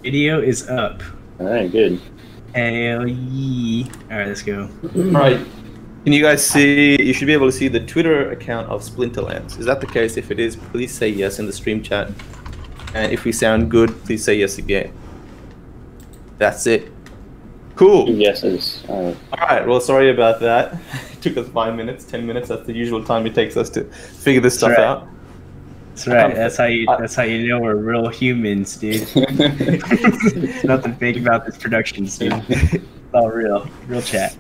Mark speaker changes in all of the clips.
Speaker 1: Video is up.
Speaker 2: All right, good.
Speaker 1: Hell yeah. All right, let's go.
Speaker 3: All right. Can you guys see? You should be able to see the Twitter account of Splinterlands. Is that the case? If it is, please say yes in the stream chat. And if we sound good, please say yes again. That's it. Cool.
Speaker 2: Two yeses. All
Speaker 3: right. Well, sorry about that. It took us 5 minutes, 10 minutes. That's the usual time it takes us to figure this stuff out.
Speaker 1: That's right. That's how you know we're real humans, dude. There's nothing fake about this production, dude. It's all real chat.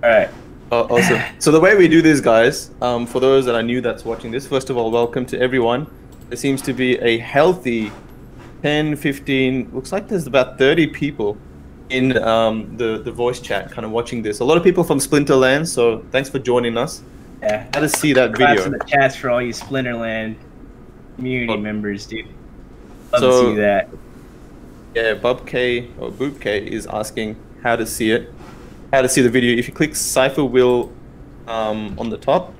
Speaker 1: All right.
Speaker 3: Awesome. So the way we do this, guys, for those that are new that's watching this, first of all, welcome to everyone. There seems to be a healthy 10, 15, looks like there's about 30 people in the voice chat kind of watching this. A lot of people from Splinterlands, so thanks for joining us.
Speaker 1: Yeah.
Speaker 3: How to see that video.
Speaker 1: In the chats for all you Splinterland community members, dude. Love to see that.
Speaker 3: Yeah, Bob K or Boop K is asking how to see it. How to see the video. If you click Cypher Wheel on the top,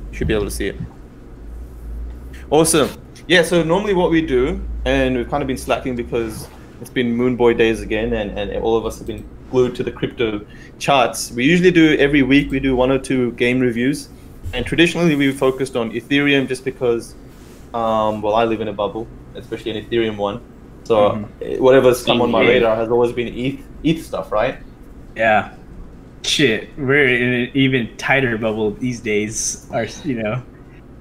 Speaker 3: you should be able to see it. Awesome. Yeah, so normally what we do, and we've kind of been slacking because it's been Moon Boy days again, and all of us have been glued to the crypto charts. We usually do every week, we do 1 or 2 game reviews. And traditionally we've focused on Ethereum just because, well, I live in a bubble, especially an Ethereum one. So whatever's come on my radar has always been ETH stuff, right?
Speaker 1: Yeah. Shit, we're in an even tighter bubble these days. We're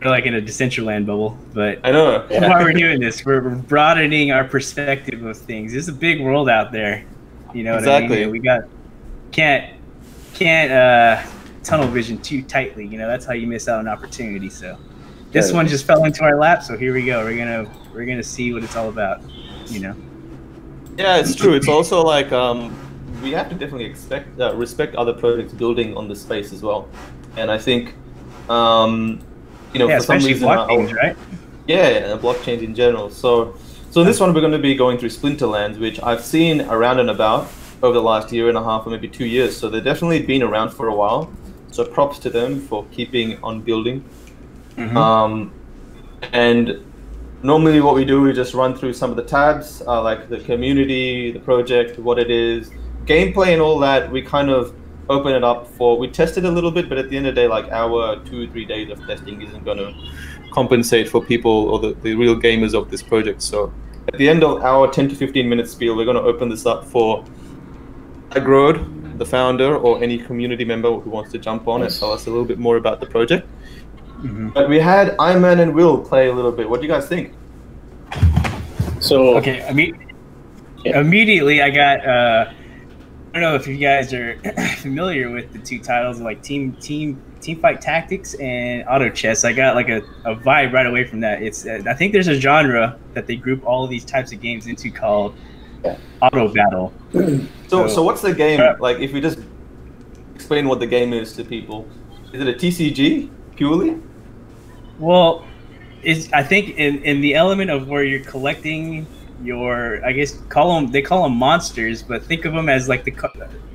Speaker 1: like in a Decentraland bubble. But
Speaker 3: I know.
Speaker 1: That's why we're doing this. We're broadening our perspective of things. There's a big world out there. You know what I mean? We can't tunnel vision too tightly. That's how you miss out on opportunity. So this one just fell into our lap. So here we go. We're gonna see what it's all about.
Speaker 3: Yeah, it's true. It's also like we have to definitely respect other projects building on the space as well. And I think for some reason,
Speaker 1: blockchains, right?
Speaker 3: Yeah, blockchains in general. So in this one, we're going to be going through Splinterlands, which I've seen around and about over the last 1.5 years or maybe 2 years. So they've definitely been around for a while. So props to them for keeping on building. And normally what we do, we just run through some of the tabs, like the community, the project, what it is, gameplay and all that. We kind of open it up we tested a little bit, but at the end of the day, like our 2 or 3 days of testing isn't going to compensate for people or the real gamers of this project. So at the end of our 10 to 15 minute spiel, we're going to open this up for Aggroed, the founder, or any community member who wants to jump on and tell us a little bit more about the project. But we had Iron and Will play a little bit. What do you guys think?
Speaker 2: So
Speaker 1: okay, immediately I got I don't know if you guys are familiar with the 2 titles, like Team Fight Tactics and Auto Chess. I got like a vibe right away from that. It's I think there's a genre that they group all of these types of games into called Auto Battle.
Speaker 3: So what's the game? Like, if you just explain what the game is to people, is it a TCG purely?
Speaker 1: Well, I think in the element of where you're collecting your, I guess they call them monsters, but think of them as like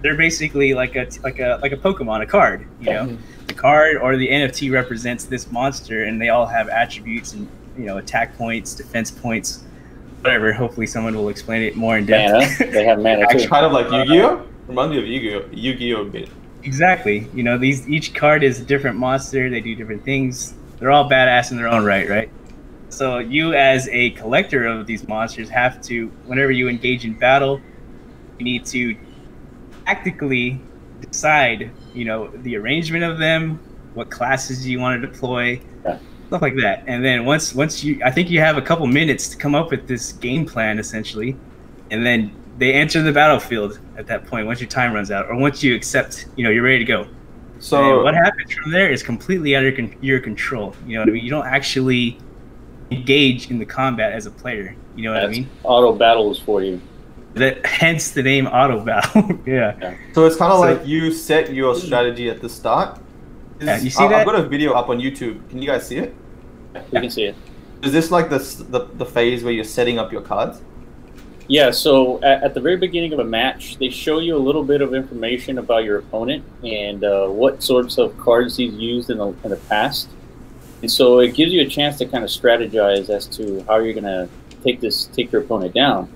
Speaker 1: they're basically like a Pokemon, a card. The card or the NFT represents this monster, and they all have attributes and attack points, defense points, whatever. Hopefully, someone will explain it more in depth.
Speaker 2: Mana. They have mana too.
Speaker 3: Kind of like Yu-Gi-Oh. Reminds me of Yu-Gi-Oh a bit.
Speaker 1: Exactly. Each card is a different monster. They do different things. They're all badass in their own right? So you, as a collector of these monsters, have to, whenever you engage in battle, you need to tactically decide, the arrangement of them, what classes you want to deploy, stuff like that. And then once I think you have a couple minutes to come up with this game plan, essentially, and then they enter the battlefield at that point once your time runs out, or once you accept, you're ready to go. So and what happens from there is completely out of your control. You know what I mean? You don't actually engage in the combat as a player. You know what I mean?
Speaker 2: Auto battle is for you.
Speaker 1: Hence the name Auto Battle. Yeah.
Speaker 3: So it's kind of like you set your strategy at the start.
Speaker 1: You see that?
Speaker 3: I've got a video up on YouTube. Can you guys see it?
Speaker 2: You can see it.
Speaker 3: Is this like the phase where you're setting up your cards?
Speaker 2: Yeah, so at the very beginning of a match, they show you a little bit of information about your opponent and what sorts of cards he's used in the past. And so it gives you a chance to kind of strategize as to how you're going to take your opponent down.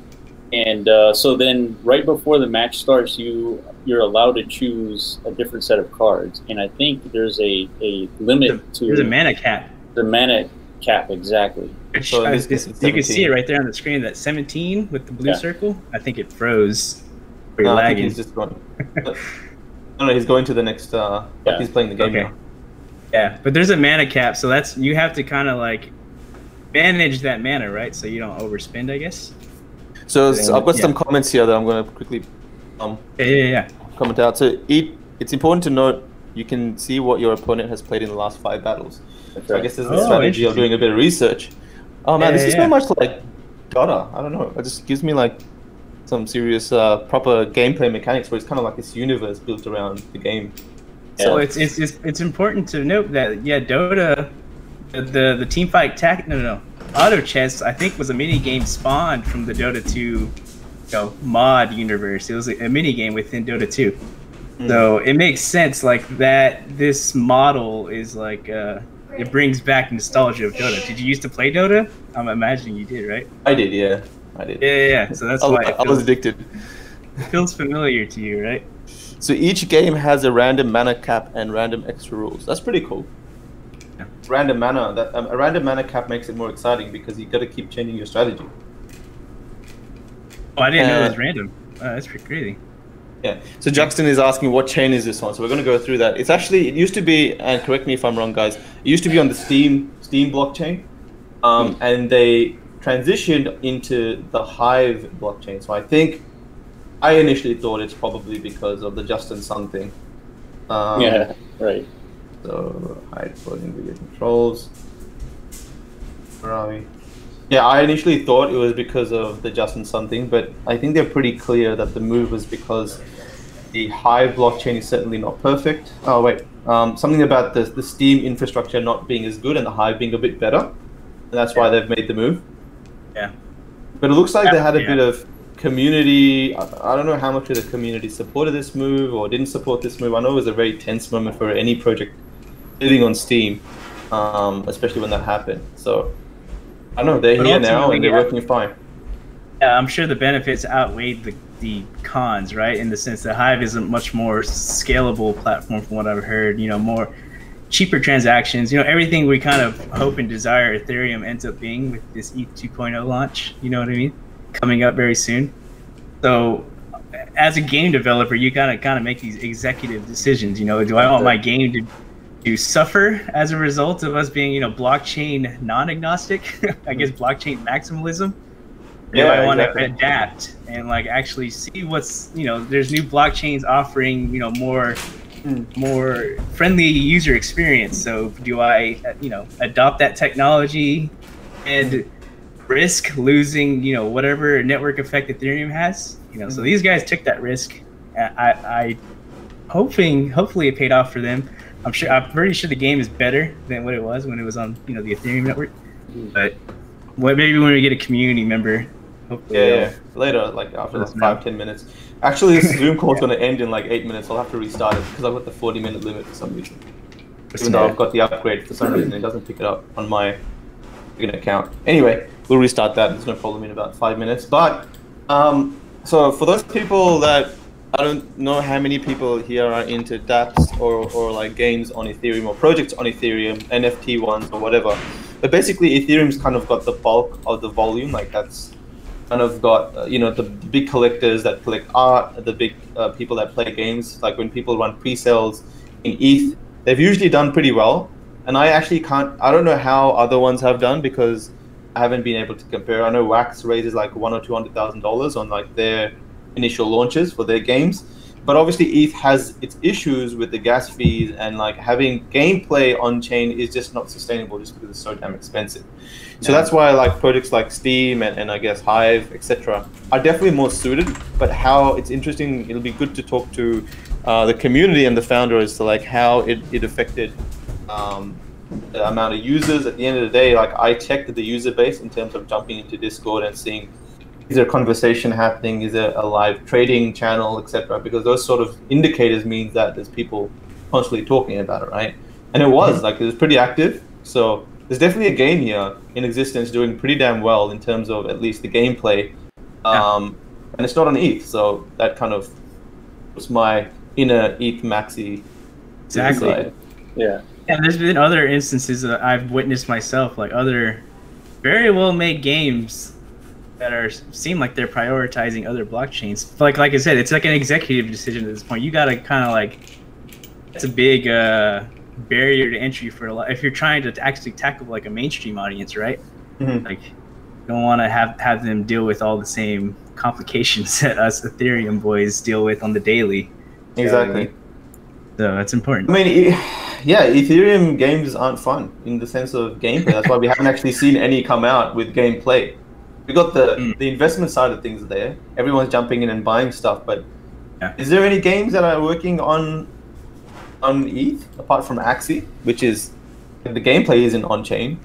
Speaker 2: And so then right before the match starts, you're allowed to choose a different set of cards. And I think there's a limit to...
Speaker 1: There's a mana cap.
Speaker 2: The mana cap, exactly.
Speaker 1: So you can see it right there on the screen, that 17 with the blue circle. I think it froze.
Speaker 3: No, I think he's just going. No, he's going to the next. He's playing the game now.
Speaker 1: Yeah, but there's a mana cap, so that's you have to kind of like manage that mana, right? So you don't overspend, I guess.
Speaker 3: So I've got some comments here that I'm going to quickly comment out. So it's important to note you can see what your opponent has played in the last 5 battles. So I guess there's the strategy of doing a bit of research. Oh man, this is so much like Dota. I don't know. It just gives me like some serious proper gameplay mechanics where it's kind of like this universe built around the game.
Speaker 1: So it's important to note that Dota, the teamfight auto chess I think was a mini game spawned from the Dota 2 mod universe. It was a mini game within Dota 2. So it makes sense like that. This model is like it brings back nostalgia of Dota. Did you used to play Dota? I'm imagining you did, right?
Speaker 3: I did, yeah. I did.
Speaker 1: Yeah. So that's why
Speaker 3: I was addicted.
Speaker 1: It feels familiar to you, right?
Speaker 3: So each game has a random mana cap and random extra rules. That's pretty cool. Yeah. Random mana. A random mana cap makes it more exciting because you got to keep changing your strategy.
Speaker 1: Oh, I didn't know it was random. That's pretty crazy.
Speaker 3: Yeah. So Juxton is asking what chain is this on. So we're going to go through that. It's actually, it used to be, and correct me if I'm wrong, guys. It used to be on the Steam blockchain, and they transitioned into the Hive blockchain. So I initially thought it's probably because of the Justin Sun thing.
Speaker 2: Yeah. Right.
Speaker 3: So Hive floating video controls. Where are we? Yeah, I initially thought it was because of the Justin Sun thing, but I think they're pretty clear that the move was because the Hive blockchain is certainly not perfect. Oh wait, something about the Steam infrastructure not being as good and the Hive being a bit better, and that's why they've made the move.
Speaker 1: Yeah.
Speaker 3: But it looks like they had a bit of community. I don't know how much of the community supported this move or didn't support this move. I know it was a very tense moment for any project living on Steam, especially when that happened. So. I know they're here now and they're working fine.
Speaker 1: Yeah, I'm sure the benefits outweighed the cons, right? In the sense that Hive is a much more scalable platform, from what I've heard. More cheaper transactions. Everything we kind of hope and desire Ethereum ends up being with this ETH 2.0 launch. You know what I mean? Coming up very soon. So, as a game developer, you gotta kind of make these executive decisions. Do I want my game to suffer as a result of us being, blockchain non-agnostic? I guess blockchain maximalism. Do I want to adapt and like actually see what's, there's new blockchains offering, more friendly user experience. So do I, adopt that technology and risk losing, whatever network effect Ethereum has? So these guys took that risk. Hopefully it paid off for them. I'm pretty sure the game is better than what it was when it was on, the Ethereum network. But maybe when we get a community member, hopefully.
Speaker 3: Later, like after 5-10 minutes. Actually, this Zoom call is going to end in like 8 minutes. I'll have to restart it because I've got the 40-minute limit for some reason. Even though I've got the upgrade, for some reason it doesn't pick it up on my account. Anyway, we'll restart that. There's no problem in about 5 minutes. But so for those people that I don't know how many people here are into dApps or like games on Ethereum or projects on Ethereum, NFT ones or whatever. But basically, Ethereum's kind of got the bulk of the volume. Like that's kind of got the big collectors that collect art, the big people that play games. Like when people run pre-sales in ETH, they've usually done pretty well. And I actually I don't know how other ones have done because I haven't been able to compare. I know Wax raises like $100,000 or $200,000 on like their initial launches for their games, but obviously ETH has its issues with the gas fees and like having gameplay on chain is just not sustainable just because it's so damn expensive. So that's why like projects like Steam and I guess Hive, etc., are definitely more suited. But how it's interesting, it'll be good to talk to the community and the founder as to like how it affected the amount of users. At the end of the day, like I checked the user base in terms of jumping into Discord and seeing, is there a conversation happening? Is there a live trading channel, etc.? Because those sort of indicators means that there's people constantly talking about it, right? And it was like it was pretty active. So there's definitely a game here in existence doing pretty damn well in terms of at least the gameplay. And it's not on ETH, so that kind of was my inner ETH maxi.
Speaker 1: Exactly.
Speaker 3: Side.
Speaker 2: Yeah.
Speaker 1: And there's been other instances that I've witnessed myself, like other very well made games that seem like they're prioritizing other blockchains. Like I said, it's like an executive decision at this point. You gotta kind of like, it's a big barrier to entry for a lot if you're trying to actually tackle like a mainstream audience, right? Like, you don't want to have them deal with all the same complications that us Ethereum boys deal with on the daily.
Speaker 3: Exactly.
Speaker 1: So that's important.
Speaker 3: I mean, yeah, Ethereum games aren't fun in the sense of gameplay. That's why we haven't actually seen any come out with gameplay. We got the investment side of things there. Everyone's jumping in and buying stuff, but is there any games that are working on ETH apart from Axie, which is the gameplay isn't on chain,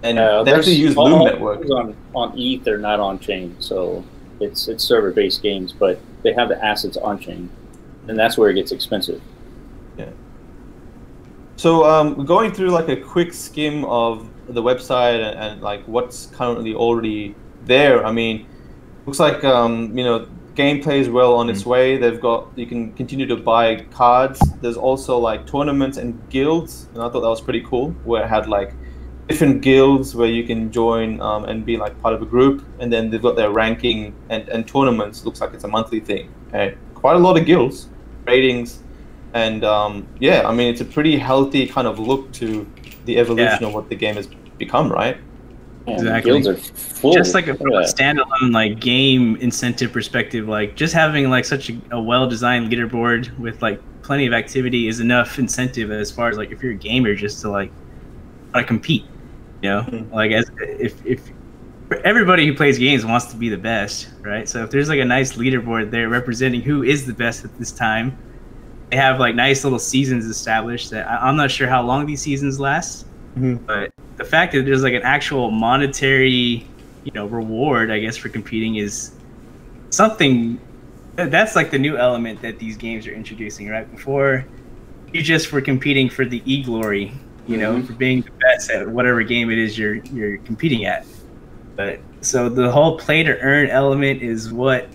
Speaker 3: and they actually use Loom Network
Speaker 2: on ETH. They're not on chain, so it's server based games, but they have the assets on chain, and that's where it gets expensive.
Speaker 3: Yeah. So going through like a quick skim of the website and like what's currently already there. I mean, looks like gameplay is well on its way. You can continue to buy cards. There's also like tournaments and guilds, and I thought that was pretty cool, where it had like different guilds where you can join and be like part of a group, and then they've got their ranking and tournaments. Looks like it's a monthly thing. Okay, quite a lot of guilds, ratings, and yeah, I mean it's a pretty healthy kind of look to the evolution of what the game has become, right?
Speaker 1: Exactly.
Speaker 2: Guilds are full.
Speaker 1: Just like from a standalone like game incentive perspective, like just having like such a well-designed leaderboard with like plenty of activity is enough incentive as far as like if you're a gamer just to like want to compete, you know, like if everybody who plays games wants to be the best, right? So if there's like a nice leaderboard there representing who is the best at this time, they have like nice little seasons established that I'm not sure how long these seasons last, but the fact that there's like an actual monetary, reward, I guess, for competing is something that's like the new element that these games are introducing, right? Before you just were competing for the e-glory, for being the best at whatever game it is you're competing at. But so the whole play to earn element is what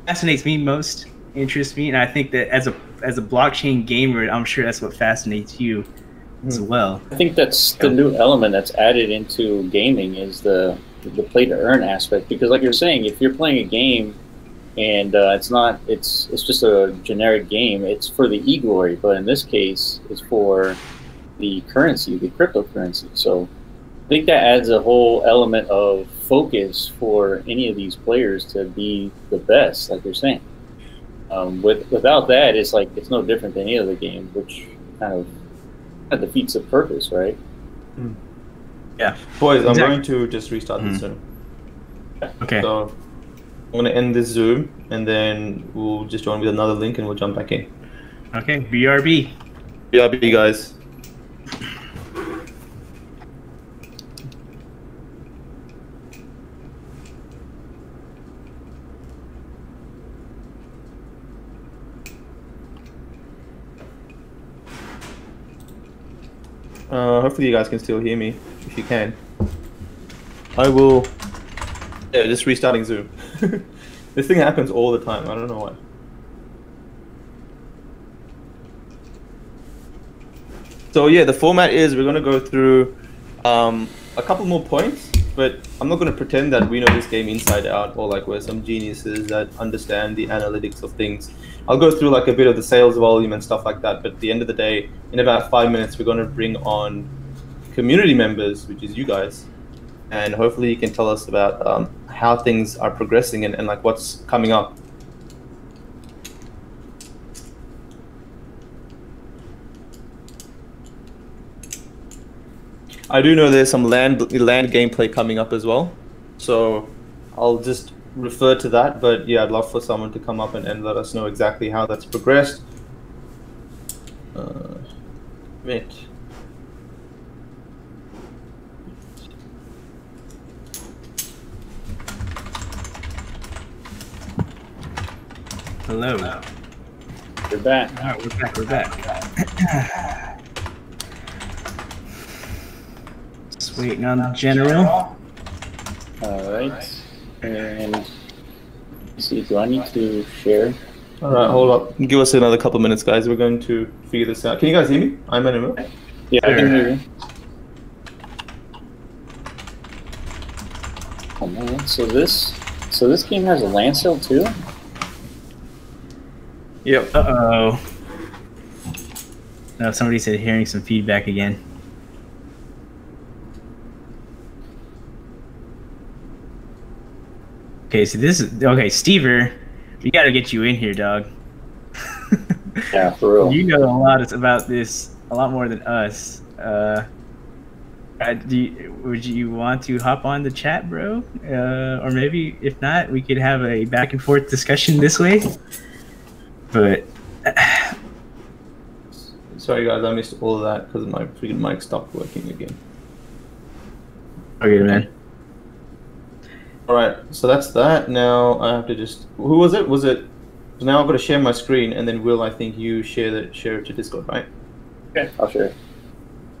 Speaker 1: fascinates me most, interests me, and I think that as a blockchain gamer, I'm sure that's what fascinates you as well.
Speaker 2: I think that's the new element that's added into gaming is the play to earn aspect, because like you're saying, if you're playing a game and it's just a generic game, it's for the e-glory, but in this case it's for the currency, the cryptocurrency. So I think that adds a whole element of focus for any of these players to be the best, like you're saying. Without that, it's like it's no different than any other game, which kind of defeats the purpose, right?
Speaker 3: Yeah, boys, I'm going to just restart this soon.
Speaker 1: Okay.
Speaker 3: So I'm going to end this Zoom, and then we'll just join with another link, and we'll jump back in.
Speaker 1: Okay, BRB.
Speaker 3: BRB, guys. Hopefully you guys can still hear me, if you can. I will... Yeah, just restarting Zoom. This thing happens all the time, I don't know why. So yeah, the format is we're going to go through a couple more points, but I'm not going to pretend that we know this game inside out, or like we're some geniuses that understand the analytics of things. I'll go through like a bit of the sales volume and stuff like that, but at the end of the day, in about 5 minutes, we're going to bring on community members, which is you guys, and hopefully you can tell us about how things are progressing and like what's coming up. I do know there's some land gameplay coming up as well, so I'll just refer to that, but yeah, I'd love for someone to come up and let us know exactly how that's progressed. Wait.
Speaker 1: Hello.
Speaker 2: You're back.
Speaker 1: All right, we're back. Waiting on the general.
Speaker 2: All right. And let's see, do I need to share?
Speaker 3: All right, hold up. Give us another couple minutes, guys. We're going to figure this out. Can you guys hear me? I'm in a room.
Speaker 2: Yeah, I can hear you. Oh man, so this game has a land sale too?
Speaker 3: Yep.
Speaker 1: Uh-oh. No, somebody said hearing some feedback again. Okay, so this is... Okay, Stever, we gotta get you in here, dog.
Speaker 2: Yeah, for real.
Speaker 1: You know a lot about this, a lot more than us. Would you want to hop on the chat, bro? Or maybe, if not, we could have a back and forth discussion this way. But...
Speaker 3: Sorry, guys, I missed all of that because my freaking mic stopped working again.
Speaker 1: Okay, man.
Speaker 3: All right, so that's that. Now I have to just... Who was it? Was it... So now I've got to share my screen, and then Will, I think you share it to Discord, right?
Speaker 2: Okay, I'll share it.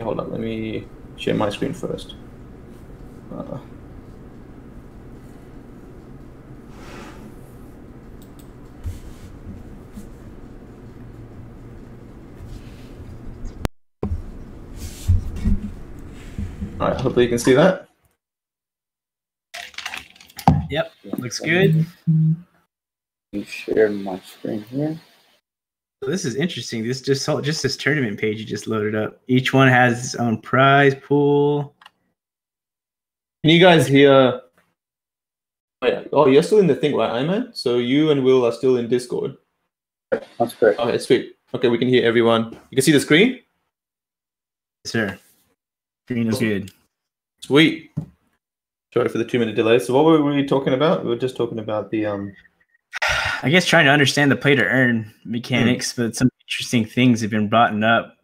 Speaker 3: Hold up, let me share my screen first. All right, hopefully you can see that.
Speaker 1: Yep, looks good.
Speaker 2: You share my screen here.
Speaker 1: This is interesting. This just this tournament page you just loaded up. Each one has its own prize pool.
Speaker 3: Can you guys hear? Oh, yeah. Oh, you're still in the thing, right, Iman? So you and Will are still in Discord.
Speaker 2: That's correct.
Speaker 3: Okay, sweet. Okay, we can hear everyone. You can see the screen?
Speaker 1: Yes, sir. Screen is good.
Speaker 3: Sweet. Sorry for the 2-minute delay. So what were we talking about? We were just talking about the
Speaker 1: I guess trying to understand the play to earn mechanics, but some interesting things have been brought up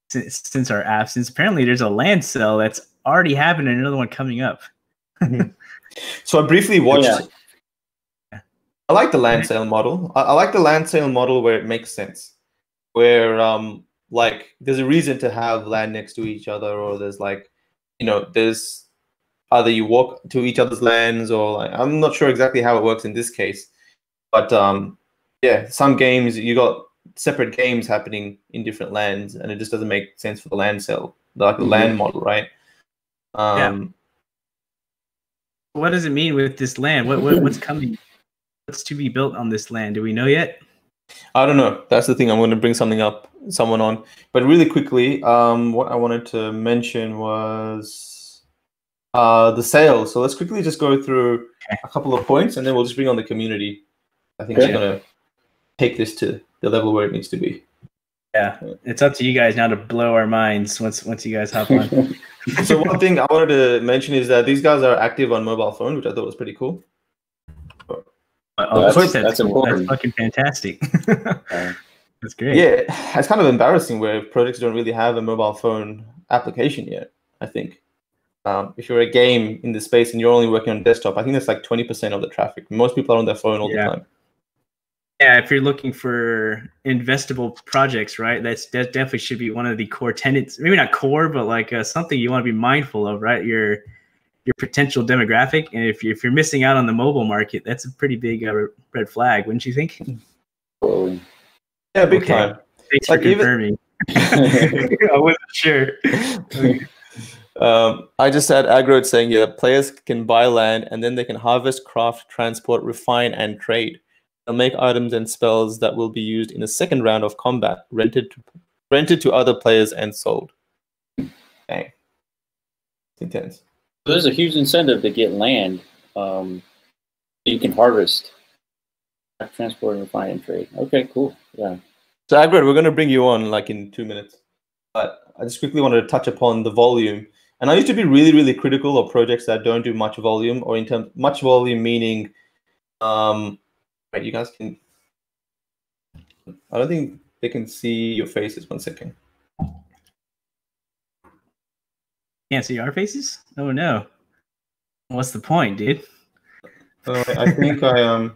Speaker 1: since our absence. Apparently, there's a land sale that's already happened and another one coming up.
Speaker 3: So I briefly watched.
Speaker 1: Yeah.
Speaker 3: I like the land sale model. I like the land sale model where it makes sense, where like there's a reason to have land next to each other, or there's like, there's either you walk to each other's lands, or like, I'm not sure exactly how it works in this case. But yeah, some games you got separate games happening in different lands, and it just doesn't make sense for the land sale, like the land model, right?
Speaker 1: Yeah. What does it mean with this land? What's coming? What's to be built on this land? Do we know yet?
Speaker 3: I don't know. That's the thing. I'm going to bring someone on. But really quickly, what I wanted to mention was the sale. So let's quickly just go through a couple of points, and then we'll just bring on the community. I think it's going to take this to the level where it needs to be.
Speaker 1: Yeah, it's up to you guys now to blow our minds once you guys hop on.
Speaker 3: So one thing I wanted to mention is that these guys are active on mobile phone, which I thought was pretty cool.
Speaker 1: Oh, that's
Speaker 2: important.
Speaker 1: That's fucking fantastic. That's great.
Speaker 3: Yeah, it's kind of embarrassing where projects don't really have a mobile phone application yet, I think. If you're a game in the space and you're only working on desktop, I think that's like 20% of the traffic. Most people are on their phone all the time.
Speaker 1: Yeah, if you're looking for investable projects, right, that definitely should be one of the core tenets. Maybe not core, but like something you want to be mindful of, right? Your potential demographic, and if you're missing out on the mobile market, that's a pretty big red flag, wouldn't you think?
Speaker 3: Yeah, big time.
Speaker 1: Thanks for confirming. I wasn't sure.
Speaker 3: I just had Aggroed saying, yeah, players can buy land and then they can harvest, craft, transport, refine, and trade. They'll make items and spells that will be used in a second round of combat, rented to other players and sold. Dang. It's intense.
Speaker 2: There's a huge incentive to get land you can harvest, transport, and refine, and trade. Okay, cool. Yeah.
Speaker 3: So Aggroed, we're going to bring you on like in 2 minutes. But I just quickly wanted to touch upon the volume. And I used to be really, really critical of projects that don't do much volume, or in terms much volume meaning, wait, you guys can. I don't think they can see your faces. 1 second.
Speaker 1: Can't see our faces? Oh no. What's the point, dude?
Speaker 3: I think I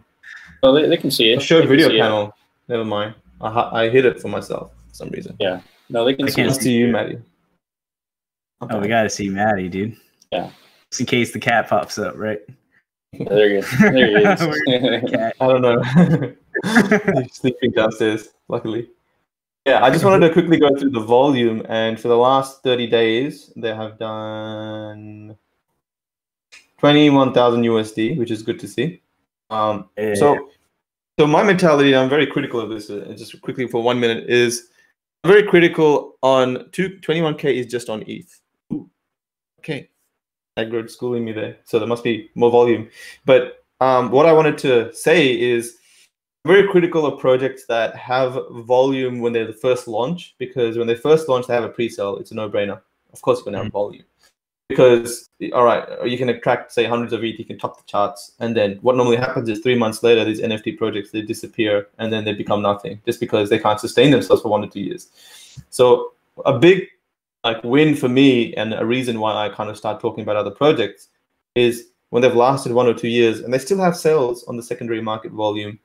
Speaker 2: Oh, they can see it.
Speaker 3: Show video panel. Never mind. I, I hid it for myself for some reason.
Speaker 2: Yeah. No, they can
Speaker 3: see you, Matty. Not
Speaker 1: Oh, we
Speaker 3: bad.
Speaker 1: gotta see Matty, dude.
Speaker 2: Yeah.
Speaker 1: Just in case the cat pops up, right?
Speaker 2: There he is. There he is.
Speaker 1: Where's the cat?
Speaker 3: I don't know. He's sleeping downstairs, luckily. Yeah, I just wanted to quickly go through the volume, and for the last 30 days, they have done 21,000 USD, which is good to see.
Speaker 1: Yeah.
Speaker 3: So my mentality, I'm very critical of this, just quickly for 1 minute, is I'm very critical on 21K is just on ETH. Ooh, okay. Aggroed schooling me there, so there must be more volume. But what I wanted to say is I'm very critical of projects that have volume when they're the first launch, because when they first launch, they have a pre-sale. It's a no-brainer. Of course, you're going to have volume. Because, all right, you can attract, say, hundreds of ETH, you can top the charts, and then what normally happens is 3 months later, these NFT projects, they disappear, and then they become nothing, just because they can't sustain themselves for 1 or 2 years. So a big win for me, and a reason why I kind of start talking about other projects, is when they've lasted 1 or 2 years, and they still have sales on the secondary market volume,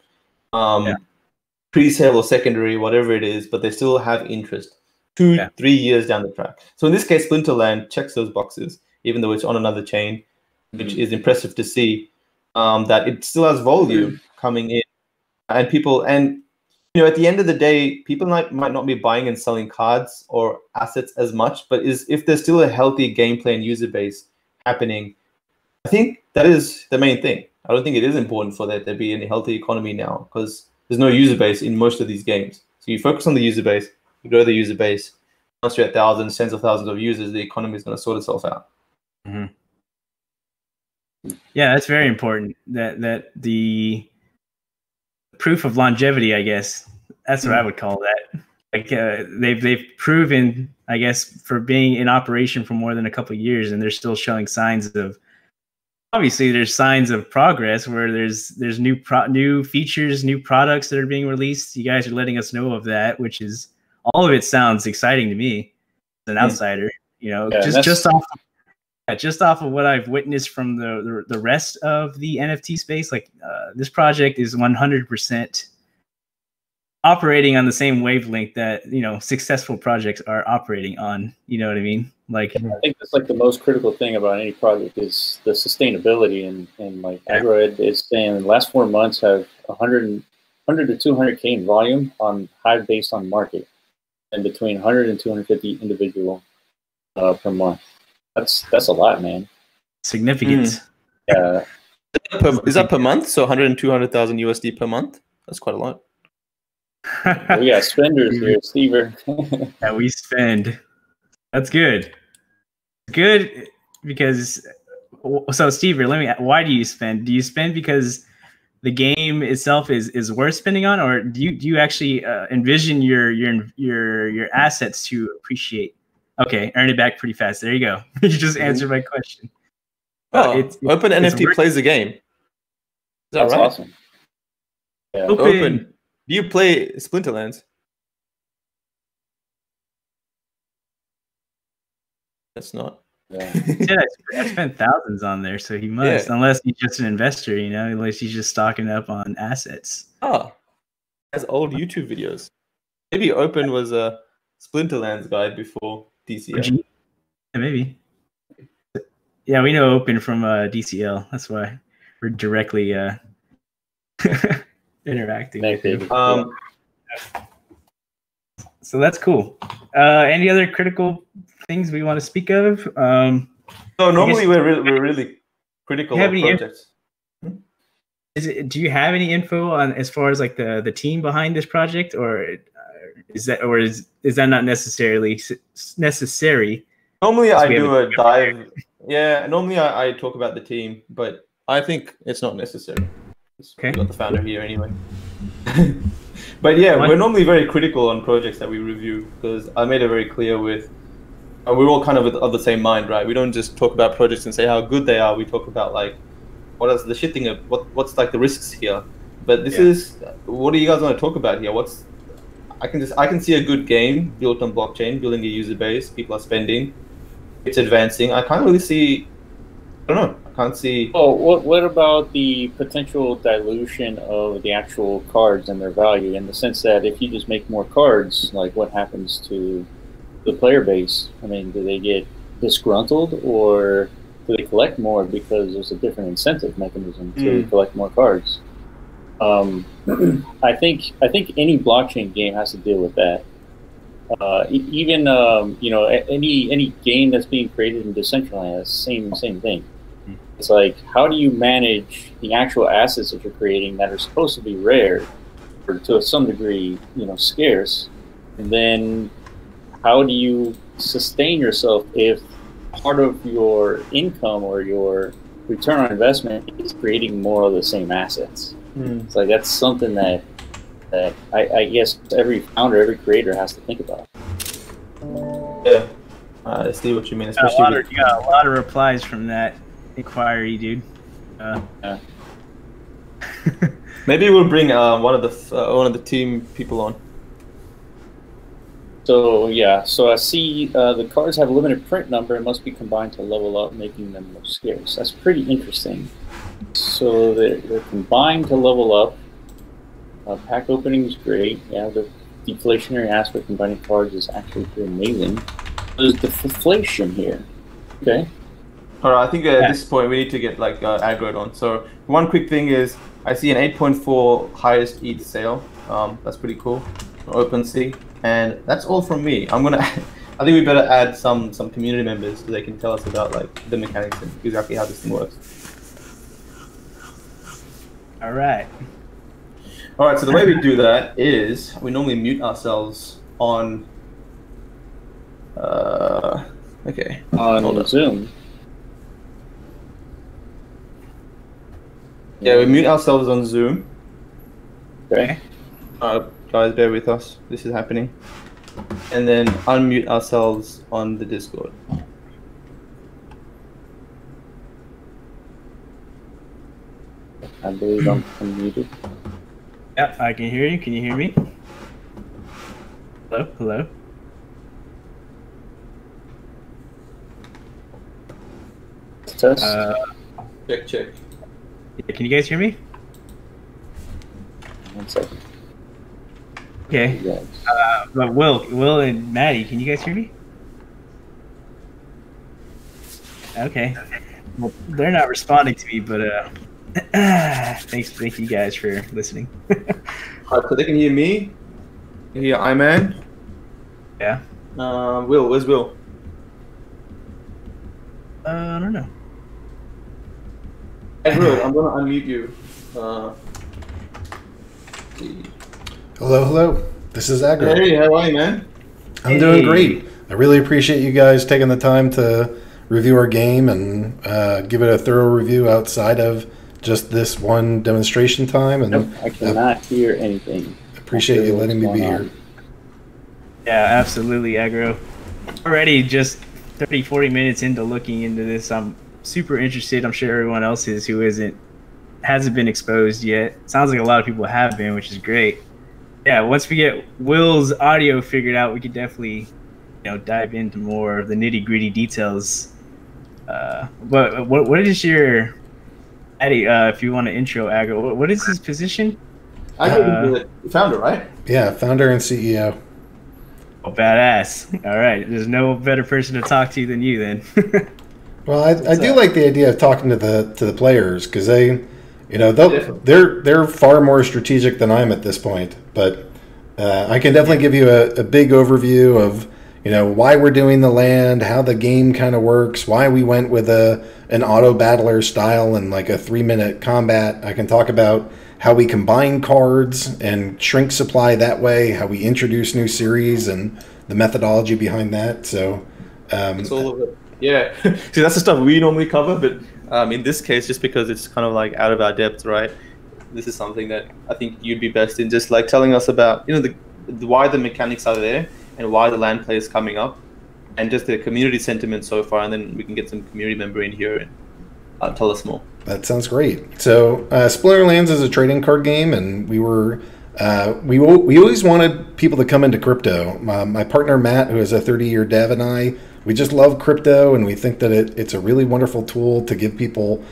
Speaker 3: pre-sale or secondary, whatever it is, but they still have interest. 2-3 years down the track. So in this case, Splinterland checks those boxes, even though it's on another chain, which is impressive to see, that it still has volume coming in, and people, and at the end of the day, people might not be buying and selling cards or assets as much, but if there's still a healthy gameplay and user base happening, I think that is the main thing. I don't think it is important for there to be any healthy economy now, because there's no user base in most of these games. So you focus on the user base, you grow the user base. Once you're at thousands, tens of thousands of users, the economy is going to sort itself out.
Speaker 1: Mm-hmm. Yeah, that's very important. That the proof of longevity, I guess, that's what I would call that. Like they've proven, I guess, for being in operation for more than a couple of years, and they're still showing signs of. Obviously, there's signs of progress where there's new features, new products that are being released. You guys are letting us know of that, which is. All of it sounds exciting to me as an outsider, just off of what I've witnessed from the rest of the NFT space. Like this project is 100% operating on the same wavelength that successful projects are operating on. You know what I mean? Like
Speaker 2: I think that's like the most critical thing about any project is the sustainability, and like Aggroed is saying, the last 4 months have 100 to 200K in volume on Hive based on market. And between 100 and 250 individual per month. That's a lot, man.
Speaker 1: Significant.
Speaker 2: Yeah.
Speaker 3: Is that per month? So 100 and 200,000 USD per month? That's quite a lot.
Speaker 2: We got spenders here, Stever.
Speaker 1: Yeah, we spend. That's good. Good because so Stever, why do you spend? Do you spend because the game itself is worth spending on, or do you actually envision your assets to appreciate? Okay, earn it back pretty fast. There you go. You just answered my question.
Speaker 3: Open NFT plays the game. Is that
Speaker 2: That's
Speaker 3: right?
Speaker 2: awesome. Yeah.
Speaker 3: Open. Do you play Splinterlands? That's not.
Speaker 2: Yeah.
Speaker 1: I spent thousands on there, so he must, unless he's just an investor, unless he's just stocking up on assets.
Speaker 3: Has old YouTube videos. Maybe Open was a Splinterlands guy before DCL.
Speaker 1: Yeah, maybe. Yeah, we know Open from DCL. That's why we're directly interacting. So that's cool. Any other critical things we want to speak of?
Speaker 3: So normally we're really critical of projects.
Speaker 1: Do you have any info on as far as like the team behind this project, or is that not necessarily necessary?
Speaker 3: Normally I do a dive. Yeah, normally I talk about the team, but I think it's not necessary. Okay. We've got the founder here anyway. But yeah, we're normally very critical on projects that we review, because I made it very clear with we're all kind of the same mind, right? We don't just talk about projects and say how good they are. We talk about like what is the shit thing of what's like the risks here. But this is what do you guys want to talk about here? I can see a good game built on blockchain, building a user base, people are spending, it's advancing. I can't really see. I don't know. I can't see.
Speaker 2: Oh, what about the potential dilution of the actual cards and their value, in the sense that if you just make more cards, like what happens to the player base? I mean, do they get disgruntled, or do they collect more because there's a different incentive mechanism to collect more cards? I think any blockchain game has to deal with that. Even you know, any game that's being created in Decentraland, same thing. It's like, how do you manage the actual assets that you're creating that are supposed to be rare, or to some degree, you know, scarce, and then how do you sustain yourself if part of your income or your return on investment is creating more of the same assets? It's like, that's something that I guess every founder, every creator has to think about.
Speaker 3: Yeah, I see what you mean. Especially
Speaker 1: you got a lot of replies from that inquiry, dude.
Speaker 2: Yeah.
Speaker 3: Maybe we'll bring one of the team people on.
Speaker 2: So yeah, so I see the cards have a limited print number and must be combined to level up, making them more scarce. That's pretty interesting. So they're combined to level up. Pack opening is great. Yeah, the deflationary aspect of combining cards is actually pretty amazing. There's deflation here. Okay.
Speaker 3: All right, I think at this point we need to get like Aggroed on. So one quick thing is, I see an 8.4 highest ETH sale. That's pretty cool. OpenSea, and that's all from me. I think we better add some community members so they can tell us about like the mechanics and exactly how this thing works.
Speaker 1: All right.
Speaker 3: All right. So the way we do that is we normally mute ourselves on. Okay.
Speaker 2: On Zoom.
Speaker 3: Yeah, we mute ourselves on Zoom.
Speaker 2: Okay.
Speaker 3: Guys, bear with us. This is happening. And then unmute ourselves on the Discord.
Speaker 2: I believe I'm unmuted.
Speaker 1: Yeah, I can hear you. Can you hear me? Hello? Hello?
Speaker 2: Test.
Speaker 3: Check.
Speaker 1: Can you guys hear me?
Speaker 2: 1 second.
Speaker 1: Okay.
Speaker 2: Yes.
Speaker 1: But Will and Matty, can you guys hear me? Okay. Well, they're not responding to me, but thank you guys for listening.
Speaker 3: Alright, so they can hear me. They can hear Iman.
Speaker 1: Yeah.
Speaker 3: Will, where's Will?
Speaker 1: I don't know.
Speaker 3: Aggroed, I'm gonna unmute you.
Speaker 4: Hello. This is Aggroed.
Speaker 3: Hey, how are you, man?
Speaker 4: I'm doing great. I really appreciate you guys taking the time to review our game and give it a thorough review outside of just this one demonstration time. And
Speaker 2: Nope, I cannot hear anything.
Speaker 4: appreciate you letting me be here.
Speaker 1: Yeah, absolutely, Aggro. Already just 30-40 minutes into looking into this, I'm super interested. I'm sure everyone else is who hasn't been exposed yet. Sounds like a lot of people have been, which is great. Yeah, once we get Will's audio figured out, we could definitely, dive into more of the nitty-gritty details. But what is your, Eddie? If you want to intro Aggroed, what is his position?
Speaker 3: Aggroed is the founder, right?
Speaker 4: Yeah, founder and CEO.
Speaker 1: Oh, badass! All right, there's no better person to talk to than you, then.
Speaker 4: Well, I do like the idea of talking to the players, because they're far more strategic than I'm at this point. But I can definitely give you a big overview of why we're doing the land, how the game kind of works, why we went with an auto battler style and like a 3-minute combat. I can talk about how we combine cards and shrink supply that way, how we introduce new series and the methodology behind that. So
Speaker 3: it's all of it. Yeah, see, that's the stuff we normally cover, but in this case, just because it's kind of like out of our depth, right? This is something that I think you'd be best in, just like telling us about, why the mechanics are there and why the land play is coming up, and just the community sentiment so far, and then we can get some community member in here and tell us more.
Speaker 4: That sounds great. So Splinterlands is a trading card game, and we always wanted people to come into crypto. My partner Matt, who is a 30-year dev, and we just love crypto, and we think that it's a really wonderful tool to give people,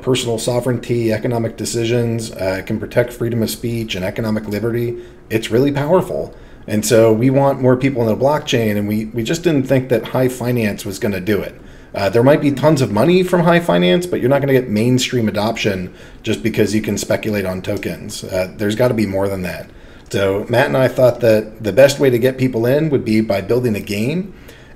Speaker 4: personal sovereignty, economic decisions. It can protect freedom of speech and economic liberty. It's really powerful. And so we want more people in the blockchain, and we just didn't think that high finance was going to do it. There might be tons of money from high finance, but you're not going to get mainstream adoption just because you can speculate on tokens. There's got to be more than that. So Matt and I thought that the best way to get people in would be by building a game.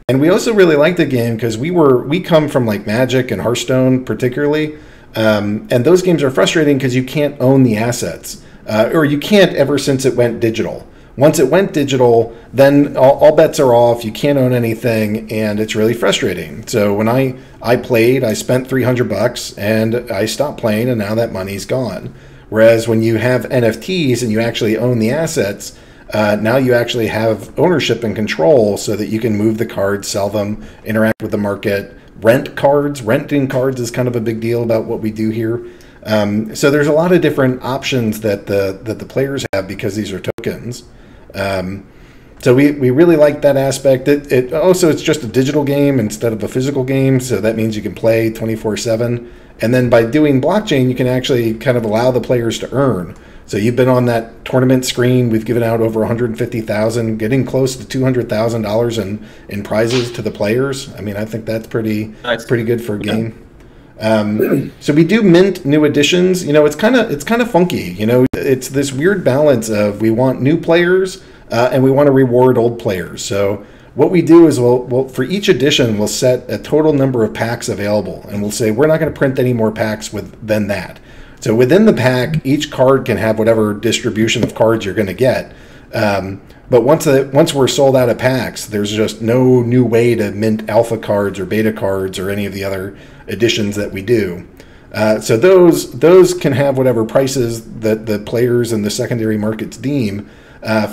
Speaker 4: And we also really liked the game because we come from like Magic and Hearthstone particularly. And those games are frustrating because you can't own the assets, or you can't ever since it went digital. Once it went digital, then all bets are off. You can't own anything, and it's really frustrating. So when I played, I spent $300 and I stopped playing, and now that money's gone. Whereas when you have NFTs and you actually own the assets, now you actually have ownership and control so that you can move the cards, sell them, interact with the market, rent cards. Renting cards is kind of a big deal about what we do here. So there's a lot of different options that the players have because these are tokens. So we really like that aspect. It also, it's just a digital game instead of a physical game, so that means you can play 24/7. And then by doing blockchain, you can actually kind of allow the players to earn. So you've been on that tournament screen. We've given out over $150,000, getting close to $200,000 in prizes to the players. I mean, I think that's pretty good for a game. So we do mint new editions. You know, it's kind of funky. You know, it's this weird balance of we want new players and we want to reward old players. So what we do is we'll for each edition we'll set a total number of packs available, and we'll say we're not going to print any more packs than that. So within the pack, each card can have whatever distribution of cards you're going to get. But once we're sold out of packs, there's just no new way to mint alpha cards or beta cards or any of the other editions that we do. So those can have whatever prices that the players and the secondary markets deem.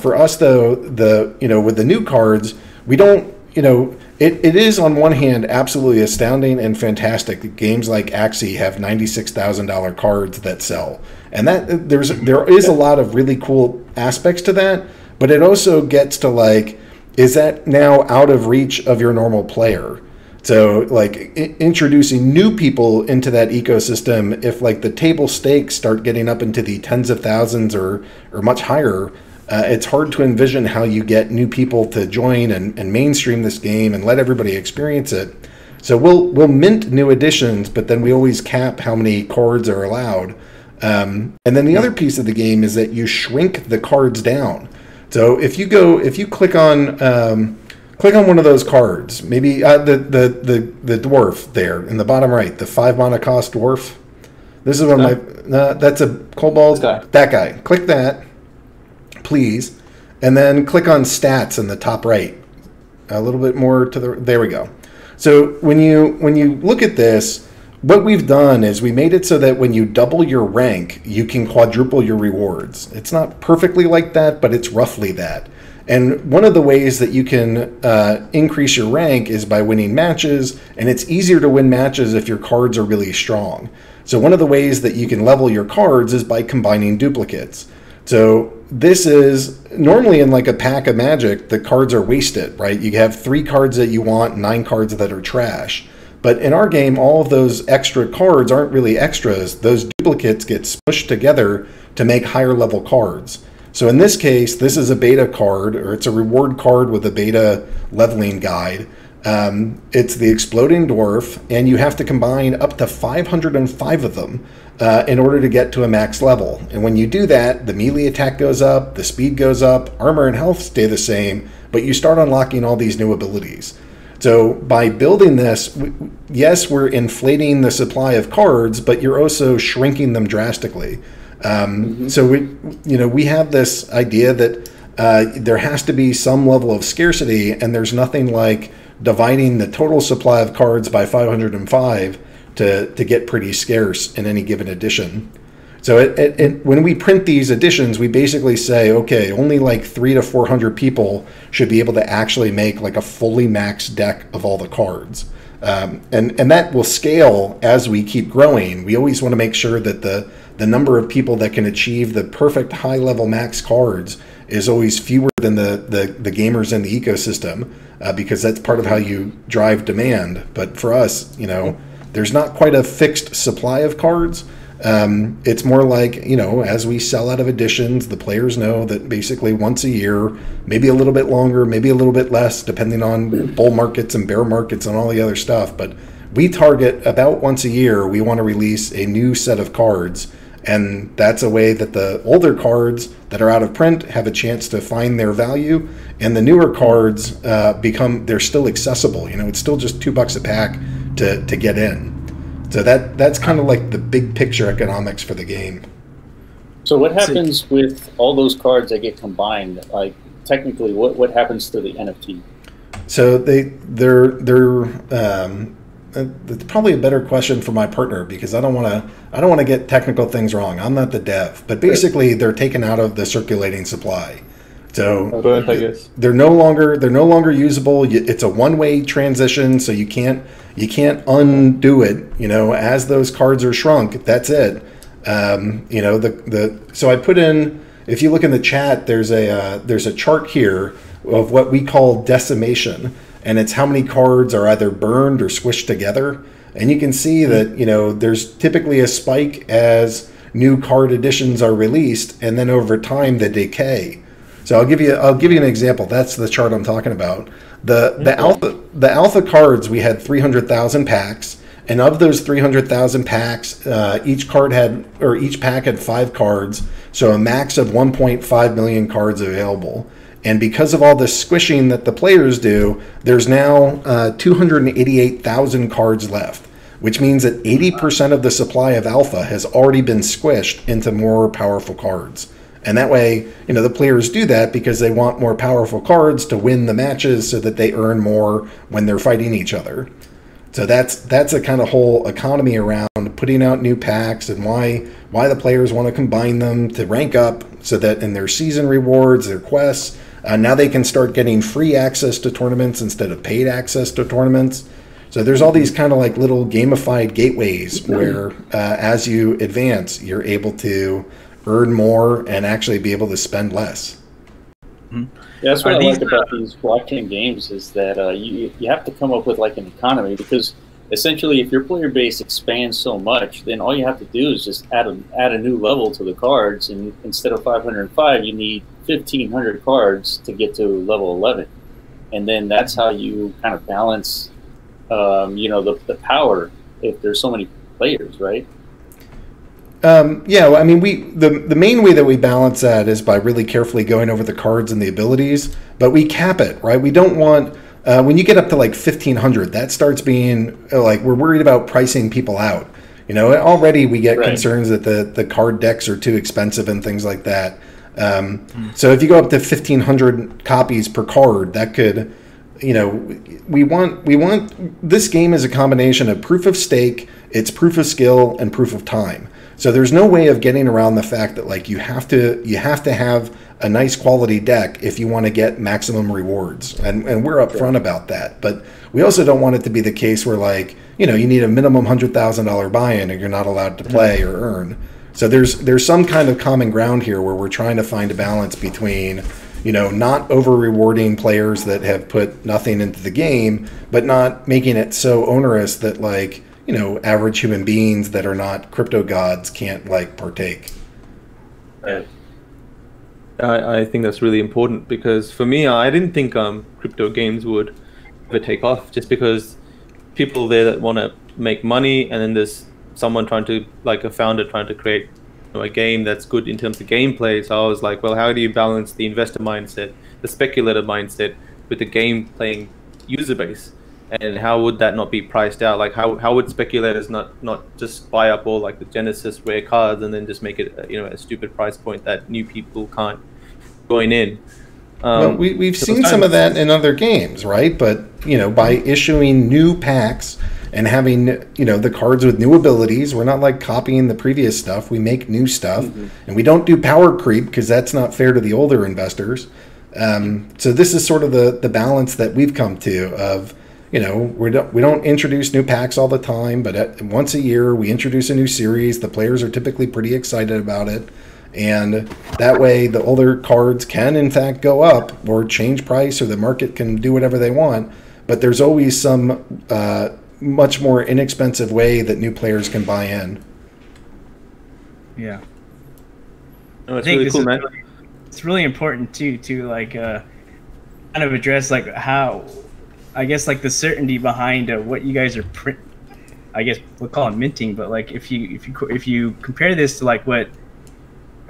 Speaker 4: For us, though, with the new cards, we don't, it is on one hand absolutely astounding and fantastic. Games like Axie have $96,000 cards that sell, and that there is a lot of really cool aspects to that. But it also gets to like, is that now out of reach of your normal player? So like introducing new people into that ecosystem, if like the table stakes start getting up into the tens of thousands or much higher, it's hard to envision how you get new people to join and mainstream this game and let everybody experience it. So we'll mint new editions, but then we always cap how many cards are allowed. And then the other piece of the game is that you shrink the cards down. So if you click on one of those cards, maybe the dwarf there in the bottom right, the 5 mana cost dwarf. This is one of my. That's a kobold. That guy. Click that, please, and then click on stats in the top right. A little bit more to the. There we go. So when you look at this, what we've done is we made it so that when you double your rank, you can quadruple your rewards. It's not perfectly like that, but it's roughly that. And one of the ways that you can increase your rank is by winning matches, and it's easier to win matches if your cards are really strong. So one of the ways that you can level your cards is by combining duplicates. So this is normally in like a pack of Magic, the cards are wasted, right? You have 3 cards that you want, 9 cards that are trash. But in our game, all of those extra cards aren't really extras. Those duplicates get smushed together to make higher level cards. So in this case, this is a beta card, or it's a reward card with a beta leveling guide. It's the Exploding Dwarf, and you have to combine up to 505 of them in order to get to a max level. And when you do that, the melee attack goes up, the speed goes up, armor and health stay the same, but you start unlocking all these new abilities. So by building this, yes, we're inflating the supply of cards, but you're also shrinking them drastically. So we have this idea that there has to be some level of scarcity, and there's nothing like dividing the total supply of cards by 505 to get pretty scarce in any given edition. So when we print these editions, we basically say, okay, only like 300 to 400 people should be able to actually make like a fully maxed deck of all the cards. And that will scale as we keep growing. We always want to make sure that the number of people that can achieve the perfect high level max cards is always fewer than the gamers in the ecosystem, because that's part of how you drive demand. But for us, there's not quite a fixed supply of cards. It's more like, as we sell out of editions, the players know that basically once a year, maybe a little bit longer, maybe a little bit less, depending on bull markets and bear markets and all the other stuff. But we target about once a year, we want to release a new set of cards. And that's a way that the older cards that are out of print have a chance to find their value. And the newer cards they're still accessible. It's still just $2 a pack to get in. So that's kind of like the big picture economics for the game.
Speaker 2: So what happens with all those cards that get combined? Like technically, what happens to the NFT?
Speaker 4: So it's probably a better question for my partner, because I don't want to get technical things wrong. I'm not the dev, but basically they're taken out of the circulating supply. So
Speaker 3: burnt, I guess.
Speaker 4: They're no longer usable. It's a one-way transition, so you can't undo it. As those cards are shrunk, that's it. So I put in. If you look in the chat, there's a chart here of what we call decimation, and it's how many cards are either burned or squished together. And you can see that there's typically a spike as new card editions are released, and then over time they decay. So I'll give you an example. That's the chart I'm talking about. The alpha cards, we had 300,000 packs, and of those 300,000 packs, each pack had 5 cards, so a max of 1.5 million cards available. And because of all the squishing that the players do, there's now 288,000 cards left, which means that 80% of the supply of alpha has already been squished into more powerful cards. And that way, the players do that because they want more powerful cards to win the matches so that they earn more when they're fighting each other. So that's a kind of whole economy around putting out new packs, and why the players want to combine them to rank up, so that in their season rewards, their quests, now they can start getting free access to tournaments instead of paid access to tournaments. So there's all these kind of like little gamified gateways where as you advance, you're able to earn more and actually be able to spend less.
Speaker 2: Yeah, that's what I like about these blockchain games, is that you have to come up with like an economy, because essentially if your player base expands so much, then all you have to do is just add a new level to the cards, and instead of 505, you need 1,500 cards to get to level 11. And then that's how you kind of balance the power if there's so many players, right?
Speaker 4: I mean, the main way that we balance that is by really carefully going over the cards and the abilities, but we cap it, right? We don't want, when you get up to like 1,500, that starts being like, we're worried about pricing people out. Already we get concerns that the card decks are too expensive and things like that. So if you go up to 1,500 copies per card, that could, we want, this game is a combination of proof of stake, it's proof of skill, and proof of time. So there's no way of getting around the fact that like you have to have a nice quality deck if you want to get maximum rewards, and we're upfront about that. But we also don't want it to be the case where like you need a minimum $100,000 buy-in and you're not allowed to play or earn. So there's some kind of common ground here where we're trying to find a balance between not over rewarding players that have put nothing into the game, but not making it so onerous that like average human beings that are not crypto gods can't like partake.
Speaker 2: Right.
Speaker 3: I think that's really important, because for me, I didn't think crypto games would ever take off, just because people there that want to make money, and then there's someone trying to, like a founder trying to create a game that's good in terms of gameplay. So I was like, well, how do you balance the investor mindset, the speculator mindset, with the game playing user base? And how would that not be priced out? Like how would speculators not just buy up all like the Genesis rare cards and then just make it a stupid price point that new people can't join in?
Speaker 4: Well, we've seen some of that in other games, right? But by issuing new packs and having the cards with new abilities, we're not like copying the previous stuff. We make new stuff, and we don't do power creep because that's not fair to the older investors. So this is sort of the balance that we've come to of. We don't introduce new packs all the time, but once a year we introduce a new series. The players are typically pretty excited about it, and that way the older cards can in fact go up or change price, or the market can do whatever they want. But there's always some much more inexpensive way that new players can buy in.
Speaker 1: Yeah.
Speaker 3: Oh, it's really cool, man.
Speaker 1: It's really important too to like kind of address like how, I guess, like the certainty behind what you guys are I guess we'll call it minting, but like if you compare this to like what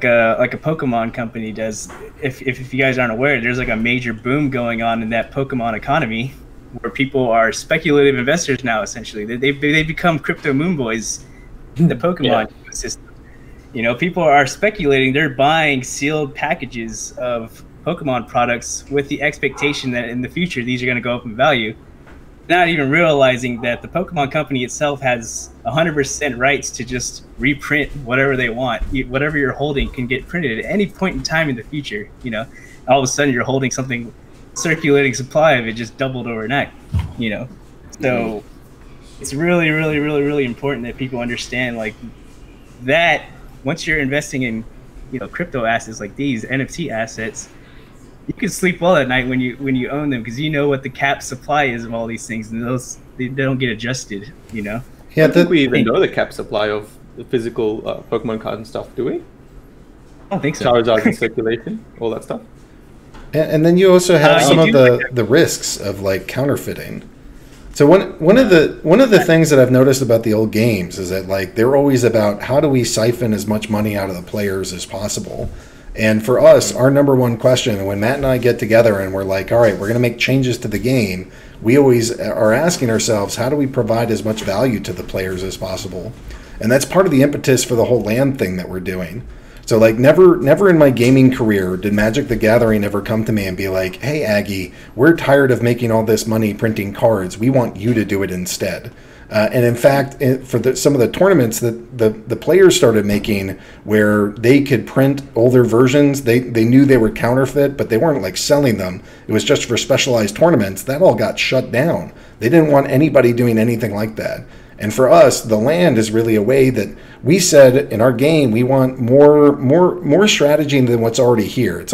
Speaker 1: like a Pokemon company does, if you guys aren't aware, there's like a major boom going on in that Pokemon economy, where people are speculative investors now. Essentially, they become crypto moon boys in the Pokemon ecosystem. You know, people are speculating. They're buying sealed packages of Pokemon products with the expectation that in the future these are going to go up in value, not even realizing that the Pokemon company itself has 100% rights to just reprint whatever they want. Whatever you're holding can get printed at any point in time in the future. You know, all of a sudden you're holding something, circulating supply of it just doubled overnight. You know, so it's really, really, really, really important that people understand like that. Once you're investing in, you know, crypto assets like these NFT assets, you can sleep well at night when you own them, because you know what the cap supply is of all these things, and they don't get adjusted. You know.
Speaker 3: Yeah, I think we even know the cap supply of the physical Pokemon cards and stuff, do we?
Speaker 1: I don't think so.
Speaker 3: Charizard in circulation, all that stuff.
Speaker 4: And then you also have some of the risks of like counterfeiting. So one of the things that I've noticed about the old games is that like they're always about how do we siphon as much money out of the players as possible. And for us, our number one question when Matt and I get together and we're like, all right, we're going to make changes to the game, we always are asking ourselves, how do we provide as much value to the players as possible? And that's part of the impetus for the whole land thing that we're doing. So like never in my gaming career did Magic the Gathering ever come to me and be like, hey, Aggie, we're tired of making all this money printing cards. We want you to do it instead. And in fact, for some of the tournaments that the players started making where they could print older versions, they knew they were counterfeit, but they weren't like selling them. It was just for specialized tournaments. That all got shut down. They didn't want anybody doing anything like that. And for us, the land is really a way that we said in our game, we want more strategy than what's already here.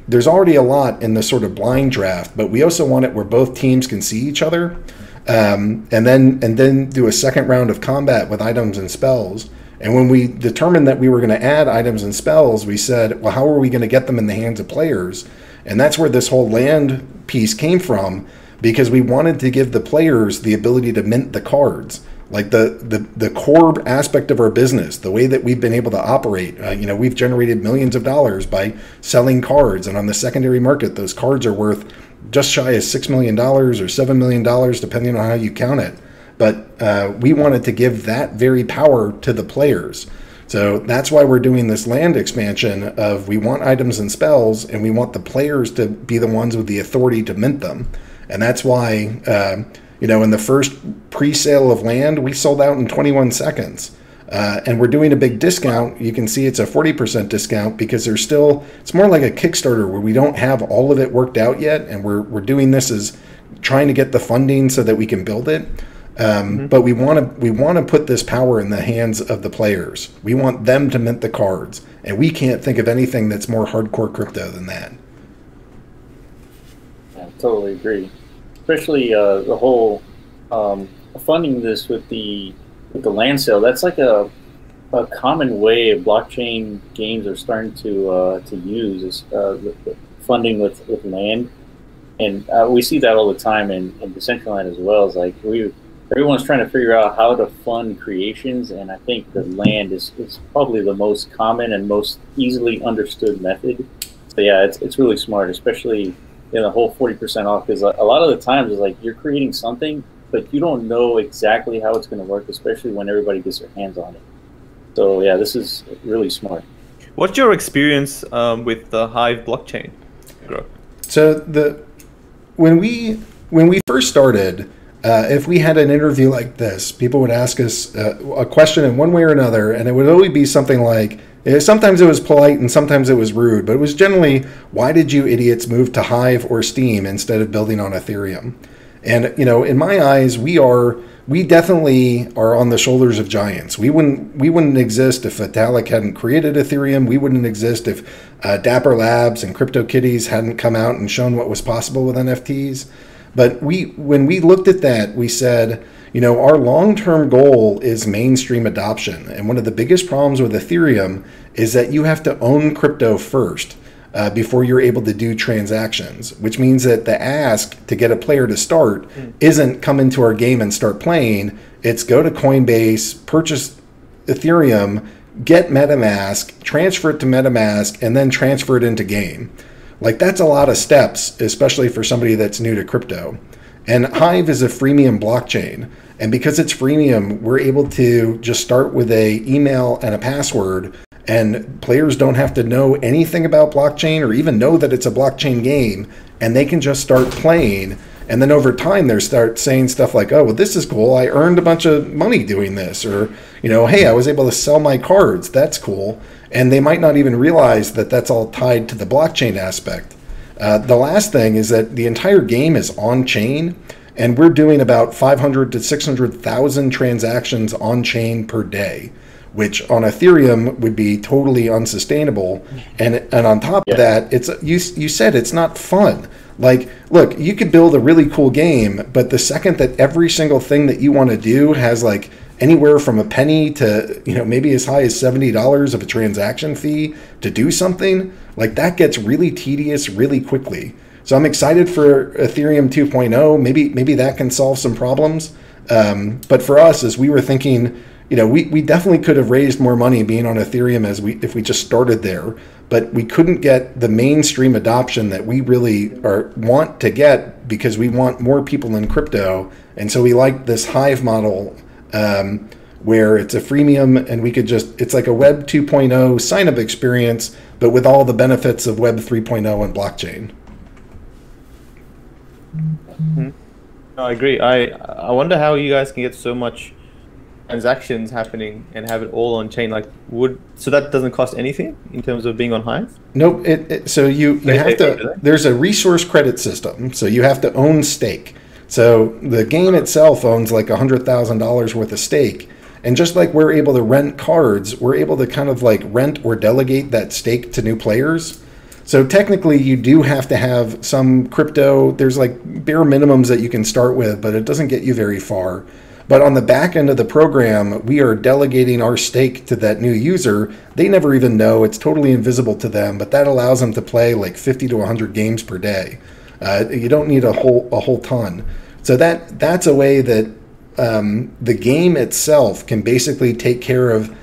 Speaker 4: There's already a lot in the sort of blind draft, but we also want it where both teams can see each other, and then do a second round of combat with items and spells. And when we determined that we were going to add items and spells, we said, well, how are we going to get them in the hands of players? And that's where this whole land piece came from, because we wanted to give the players the ability to mint the cards. Like the core aspect of our business, the way that we've been able to operate, we've generated millions of dollars by selling cards. And on the secondary market, those cards are worth just shy of $6 million or $7 million, depending on how you count it. But we wanted to give that very power to the players. So that's why we're doing this land expansion of we want items and spells, and we want the players to be the ones with the authority to mint them. And that's why, in the first pre-sale of land, we sold out in 21 seconds. And we're doing a big discount. You can see it's a 40% discount because it's more like a Kickstarter where we don't have all of it worked out yet. And we're doing this as trying to get the funding so that we can build it. But we want to put this power in the hands of the players. We want them to mint the cards. And we can't think of anything that's more hardcore crypto than that.
Speaker 2: I totally agree. Especially the whole funding this with the land sale. That's like a common way of blockchain games are starting to use is the funding with land, and we see that all the time in Decentraland as well. It's like everyone's trying to figure out how to fund creations, and I think the land is probably the most common and most easily understood method. So yeah, it's really smart, especially the whole 40% off, because a lot of the times it's like you're creating something, but you don't know exactly how it's going to work, especially when everybody gets their hands on it. So yeah, this is really smart.
Speaker 3: What's your experience with the Hive blockchain, Aggroed?
Speaker 4: So when we first started, if we had an interview like this, people would ask us a question in one way or another, and it would always be something like, sometimes it was polite and sometimes it was rude, but it was generally, why did you idiots move to Hive or Steam instead of building on Ethereum? And, in my eyes, we definitely are on the shoulders of giants. We wouldn't exist if Vitalik hadn't created Ethereum. We wouldn't exist if Dapper Labs and CryptoKitties hadn't come out and shown what was possible with NFTs. But when we looked at that, we said, our long-term goal is mainstream adoption. And one of the biggest problems with Ethereum is that you have to own crypto first before you're able to do transactions, which means that the ask to get a player to start isn't come into our game and start playing. It's go to Coinbase, purchase Ethereum, get MetaMask, transfer it to MetaMask, and then transfer it into game. Like, that's a lot of steps, especially for somebody that's new to crypto. And Hive is a freemium blockchain. And because it's freemium, we're able to just start with a email and a password, and players don't have to know anything about blockchain or even know that it's a blockchain game, and they can just start playing. And then over time, they start saying stuff like, oh, well, this is cool. I earned a bunch of money doing this. Or, hey, I was able to sell my cards. That's cool. And they might not even realize that that's all tied to the blockchain aspect. The last thing is that the entire game is on-chain, and we're doing about 500 to 600,000 transactions on-chain per day, which on Ethereum would be totally unsustainable. And on top of that, it's you said it's not fun. Like, look, you could build a really cool game, but the second that every single thing that you want to do has like anywhere from a penny to, maybe as high as $70 of a transaction fee to do something, like that gets really tedious really quickly. So I'm excited for Ethereum 2.0. Maybe that can solve some problems. But for us, as we were thinking, we definitely could have raised more money being on Ethereum if we just started there, but we couldn't get the mainstream adoption that we really want to get because we want more people in crypto. And so we like this Hive model where it's a freemium and we could it's like a Web 2.0 sign-up experience, but with all the benefits of Web 3.0 and blockchain.
Speaker 5: Mm-hmm. No, I agree. I wonder how you guys can get so much transactions happening and have it all on chain. So that doesn't cost anything in terms of being on Hive?
Speaker 4: Nope. So you have to. There's a resource credit system, so you have to own stake. So the game itself owns like $100,000 worth of stake, and just like we're able to rent cards, we're able to kind of like rent or delegate that stake to new players. So technically, you do have to have some crypto. There's like bare minimums that you can start with, but it doesn't get you very far. But on the back end of the program, we are delegating our stake to that new user. They never even know. It's totally invisible to them, but that allows them to play like 50 to 100 games per day. You don't need a whole ton. So that's a way that the game itself can basically take care of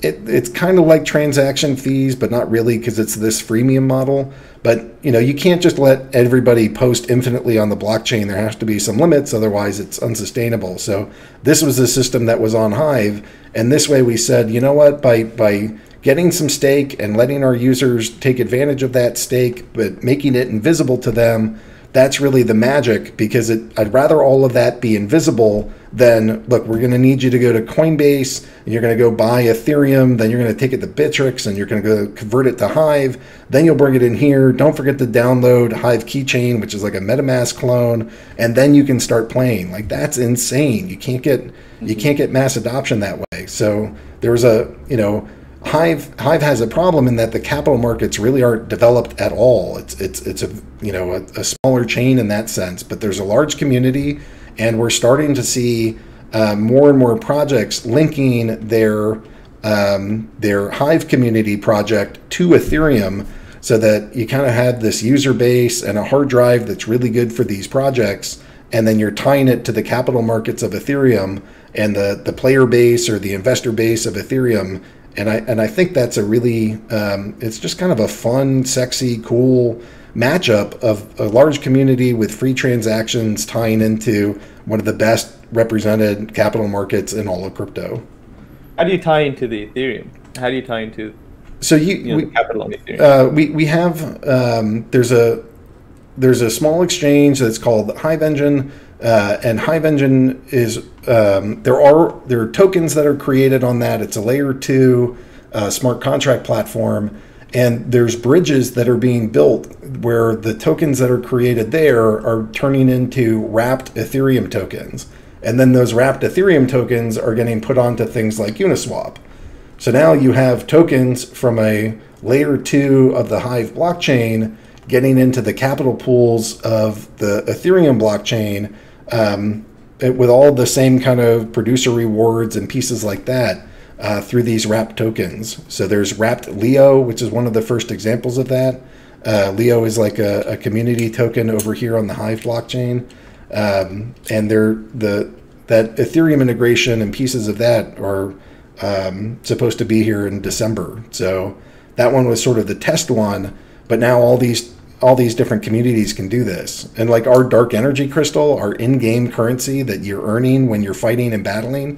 Speaker 4: it. It's kind of like transaction fees, but not really, because it's this freemium model. But you can't just let everybody post infinitely on the blockchain. There has to be some limits, otherwise it's unsustainable. So this was the system that was on Hive, and this way we said, you know what, by getting some stake and letting our users take advantage of that stake, but making it invisible to them, that's really the magic, because I'd rather all of that be invisible than, look, we're going to need you to go to Coinbase, and you're going to go buy Ethereum, then you're going to take it to Bittrex, and you're going to go convert it to Hive, then you'll bring it in here. Don't forget to download Hive Keychain, which is like a MetaMask clone, and then you can start playing. Like, that's insane. You can't get mass adoption that way. So there's Hive has a problem in that the capital markets really aren't developed at all. It's a smaller chain in that sense, but there's a large community, and we're starting to see more and more projects linking their Hive community project to Ethereum, so that you kind of have this user base and a hard drive that's really good for these projects, and then you're tying it to the capital markets of Ethereum and the player base or the investor base of Ethereum. And I think that's a really, it's just kind of a fun, sexy, cool matchup of a large community with free transactions tying into one of the best represented capital markets in all of crypto.
Speaker 5: How do you tie into the Ethereum? How do you tie into the capital on Ethereum?
Speaker 4: We have, there's a small exchange that's called Hive Engine. And Hive Engine is there are tokens that are created on that. It's a layer 2 smart contract platform, and there's bridges that are being built where the tokens that are created there are turning into wrapped Ethereum tokens, and then those wrapped Ethereum tokens are getting put onto things like Uniswap. So now you have tokens from a layer 2 of the Hive blockchain getting into the capital pools of the Ethereum blockchain with all the same kind of producer rewards and pieces like that through these wrapped tokens. So there's wrapped Leo, which is one of the first examples of that. Leo is like a community token over here on the Hive blockchain. And that Ethereum integration and pieces of that are supposed to be here in December. So that one was sort of the test one, but now all these different communities can do this. And like our dark energy crystal, our in-game currency that you're earning when you're fighting and battling,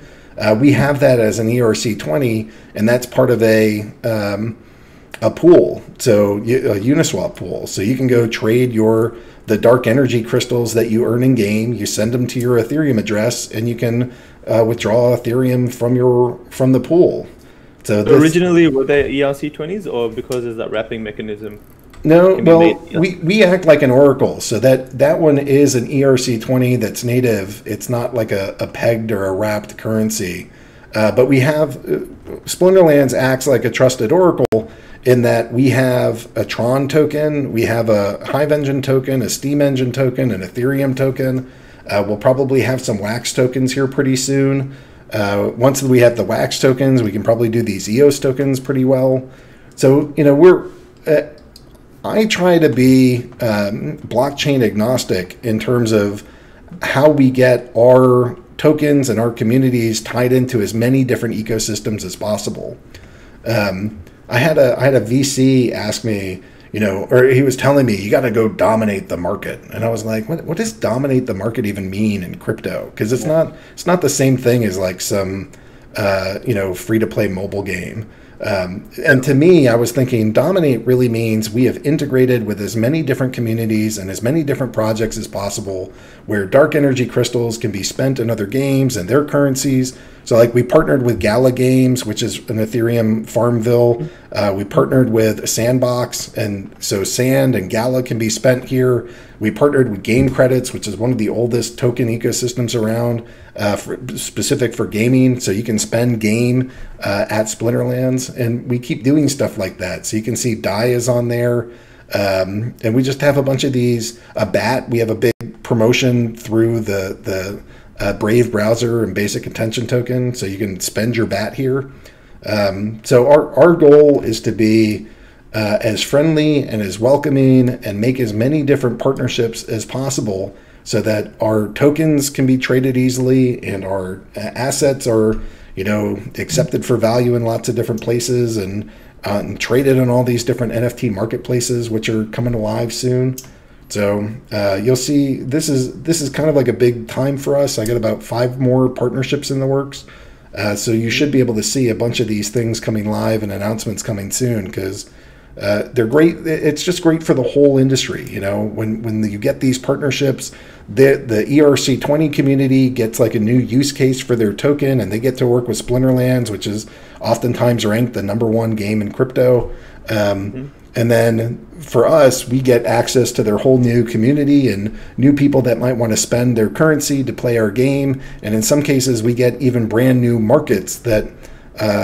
Speaker 4: we have that as an ERC20, and that's part of a pool, so a Uniswap pool. So you can go trade the dark energy crystals that you earn in game. You send them to your Ethereum address, and you can withdraw Ethereum from the pool. So
Speaker 5: originally, were they ERC20s, or because there's that wrapping mechanism?
Speaker 4: No, well, we act like an oracle, so that one is an ERC20 that's native. It's not like a pegged or a wrapped currency. But we have Splinterlands acts like a trusted oracle in that we have a Tron token, we have a Hive Engine token, a Steam Engine token, an Ethereum token. We'll probably have some Wax tokens here pretty soon. Once we have the Wax tokens, we can probably do these EOS tokens pretty well. So, I try to be blockchain agnostic in terms of how we get our tokens and our communities tied into as many different ecosystems as possible. I had a VC ask me, or he was telling me, you got to go dominate the market. And I was like, what does dominate the market even mean in crypto? Because it's not the same thing as like some, free to play mobile game. And to me, I was thinking dominate really means we have integrated with as many different communities and as many different projects as possible where dark energy crystals can be spent in other games and their currencies. So like we partnered with Gala Games, which is an Ethereum Farmville. We partnered with Sandbox, and so Sand and Gala can be spent here. We partnered with Game Credits, which is one of the oldest token ecosystems around, specific for gaming. So you can spend game at Splinterlands, and we keep doing stuff like that. So you can see DAI is on there. And we just have a bunch of these. BAT, we have a big promotion through the Brave browser and basic attention token, so you can spend your BAT here. So our goal is to be as friendly and as welcoming and make as many different partnerships as possible so that our tokens can be traded easily and our assets are, accepted for value in lots of different places and traded on all these different NFT marketplaces, which are coming alive soon. So you'll see this is kind of like a big time for us. I got about 5 more partnerships in the works. So you should be able to see a bunch of these things coming live and announcements coming soon because they're great. It's just great for the whole industry. When you get these partnerships, the ERC20 community gets like a new use case for their token, and they get to work with Splinterlands, which is oftentimes ranked the #1 game in crypto. And then for us, we get access to their whole new community and new people that might want to spend their currency to play our game. And in some cases, we get even brand new markets that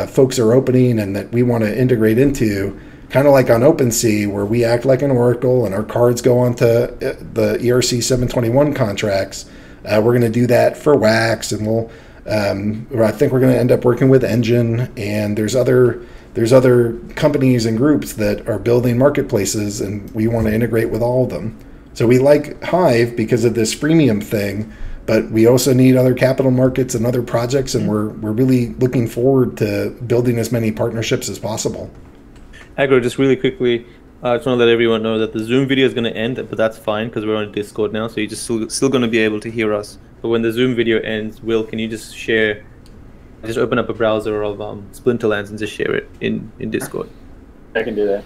Speaker 4: folks are opening and that we want to integrate into, kind of like on OpenSea, where we act like an oracle and our cards go onto the ERC 721 contracts. We're going to do that for Wax, and I think we're going to end up working with Engine, and there's other companies and groups that are building marketplaces, and we want to integrate with all of them. So we like Hive because of this freemium thing, but we also need other capital markets and other projects, and we're really looking forward to building as many partnerships as possible.
Speaker 5: Aggroed, just really quickly, I just want to let everyone know that the Zoom video is going to end, but that's fine because we're on Discord now, so you're just still going to be able to hear us. But when the Zoom video ends, Will, can you just open up a browser of Splinterlands and just share it in Discord?
Speaker 2: I can do that.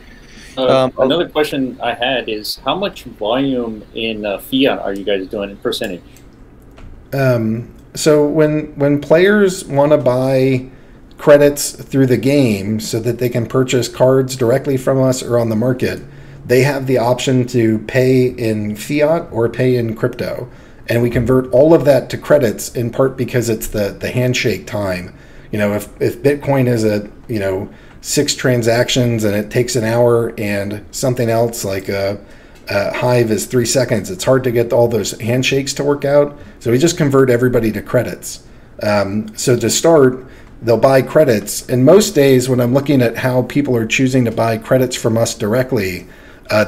Speaker 2: Another question I had is, how much volume in fiat are you guys doing in percentage?
Speaker 4: So when players want to buy credits through the game so that they can purchase cards directly from us or on the market, they have the option to pay in fiat or pay in crypto. And we convert all of that to credits, in part because it's the handshake time. If Bitcoin is at 6 transactions and it takes an hour, and something else like a Hive is 3 seconds. It's hard to get all those handshakes to work out. So we just convert everybody to credits. So to start, they'll buy credits. And most days when I'm looking at how people are choosing to buy credits from us directly,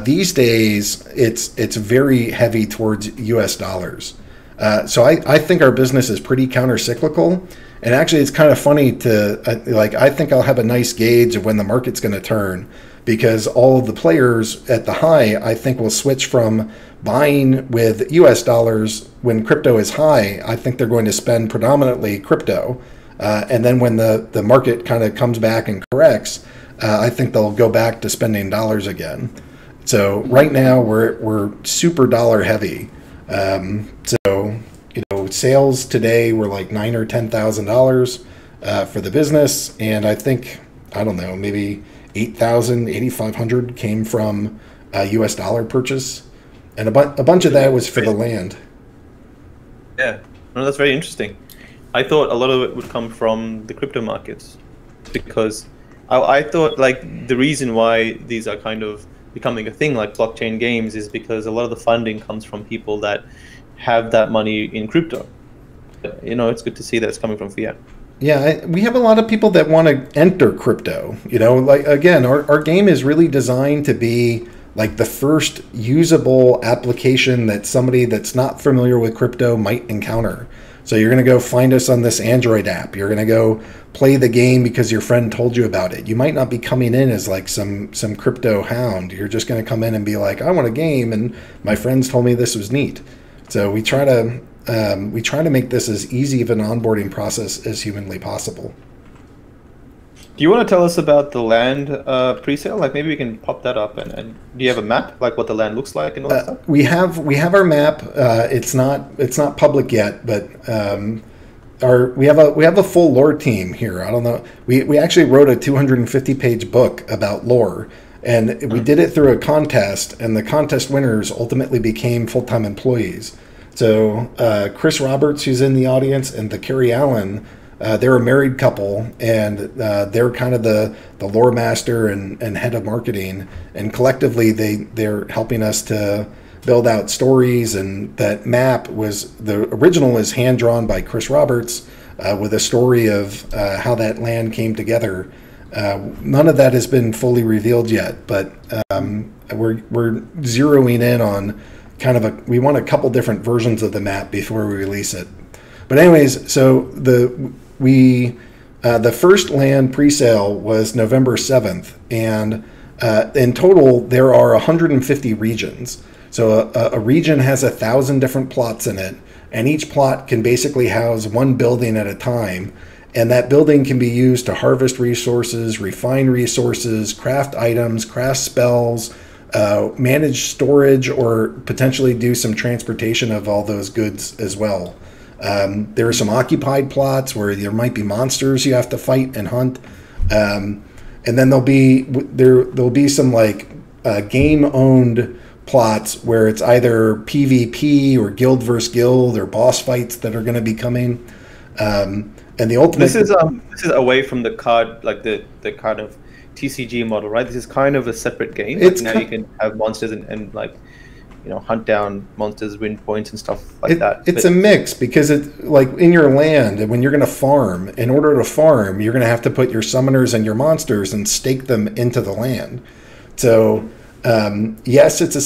Speaker 4: these days it's very heavy towards US dollars. So I think our business is pretty counter-cyclical. And actually, it's kind of funny to, I think I'll have a nice gauge of when the market's going to turn, because all of the players at the high, I think, will switch from buying with US dollars when crypto is high. I think they're going to spend predominantly crypto. And then when the market kind of comes back and corrects, I think they'll go back to spending dollars again. So right now, we're super dollar heavy. So, sales today were like $9,000 or $10,000 for the business, and I think, I don't know, maybe 8,000, 8,500 came from US dollar purchase, and a bunch of that was for the land.
Speaker 5: Yeah, no, that's very interesting. I thought a lot of it would come from the crypto markets, because I thought like the reason why these are kind of becoming a thing like blockchain games is because a lot of the funding comes from people that have that money in crypto. It's good to see that it's coming from fiat.
Speaker 4: Yeah, we have a lot of people that want to enter crypto. Again, our game is really designed to be like the first usable application that somebody that's not familiar with crypto might encounter. So you're going to go find us on this Android app. You're going to go play the game because your friend told you about it. You might not be coming in as like some crypto hound. You're just going to come in and be like, I want a game, and my friends told me this was neat. So we try to make this as easy of an onboarding process as humanly possible.
Speaker 5: Do you want to tell us about the land pre-sale? Like maybe we can pop that up, and do you have a map, like what the land looks like and all that stuff?
Speaker 4: We have our map. It's not public yet, but we have a full lore team here. I don't know. We actually wrote a 250-page book about lore, and we did it through a contest, and the contest winners ultimately became full-time employees. So Chris Roberts, who's in the audience, and the Carrie Allen, they're a married couple, and they're kind of the lore master and head of marketing. And collectively, they're helping us to build out stories. And that map the original is hand drawn by Chris Roberts with a story of how that land came together. None of that has been fully revealed yet, but we're zeroing in on kind of we want a couple different versions of the map before we release it. But anyways, so the first land pre-sale was November 7th, and in total there are 150 regions. So a region has 1,000 different plots in it, and each plot can basically house one building at a time. And that building can be used to harvest resources, refine resources, craft items, craft spells, manage storage, or potentially do some transportation of all those goods as well. There are some occupied plots where there might be monsters you have to fight and hunt. And then there'll be some like game-owned plots where it's either PvP or guild versus guild or boss fights that are going to be coming. And the ultimate. This is
Speaker 5: away from the card, like the kind of TCG model, right? This is kind of a separate game. Like now you can have monsters and like, hunt down monsters, win points and stuff like that.
Speaker 4: It's a mix, because it's like in your land, and when you're going to farm, in order to farm, you're going to have to put your summoners and your monsters and stake them into the land. So yes, it's a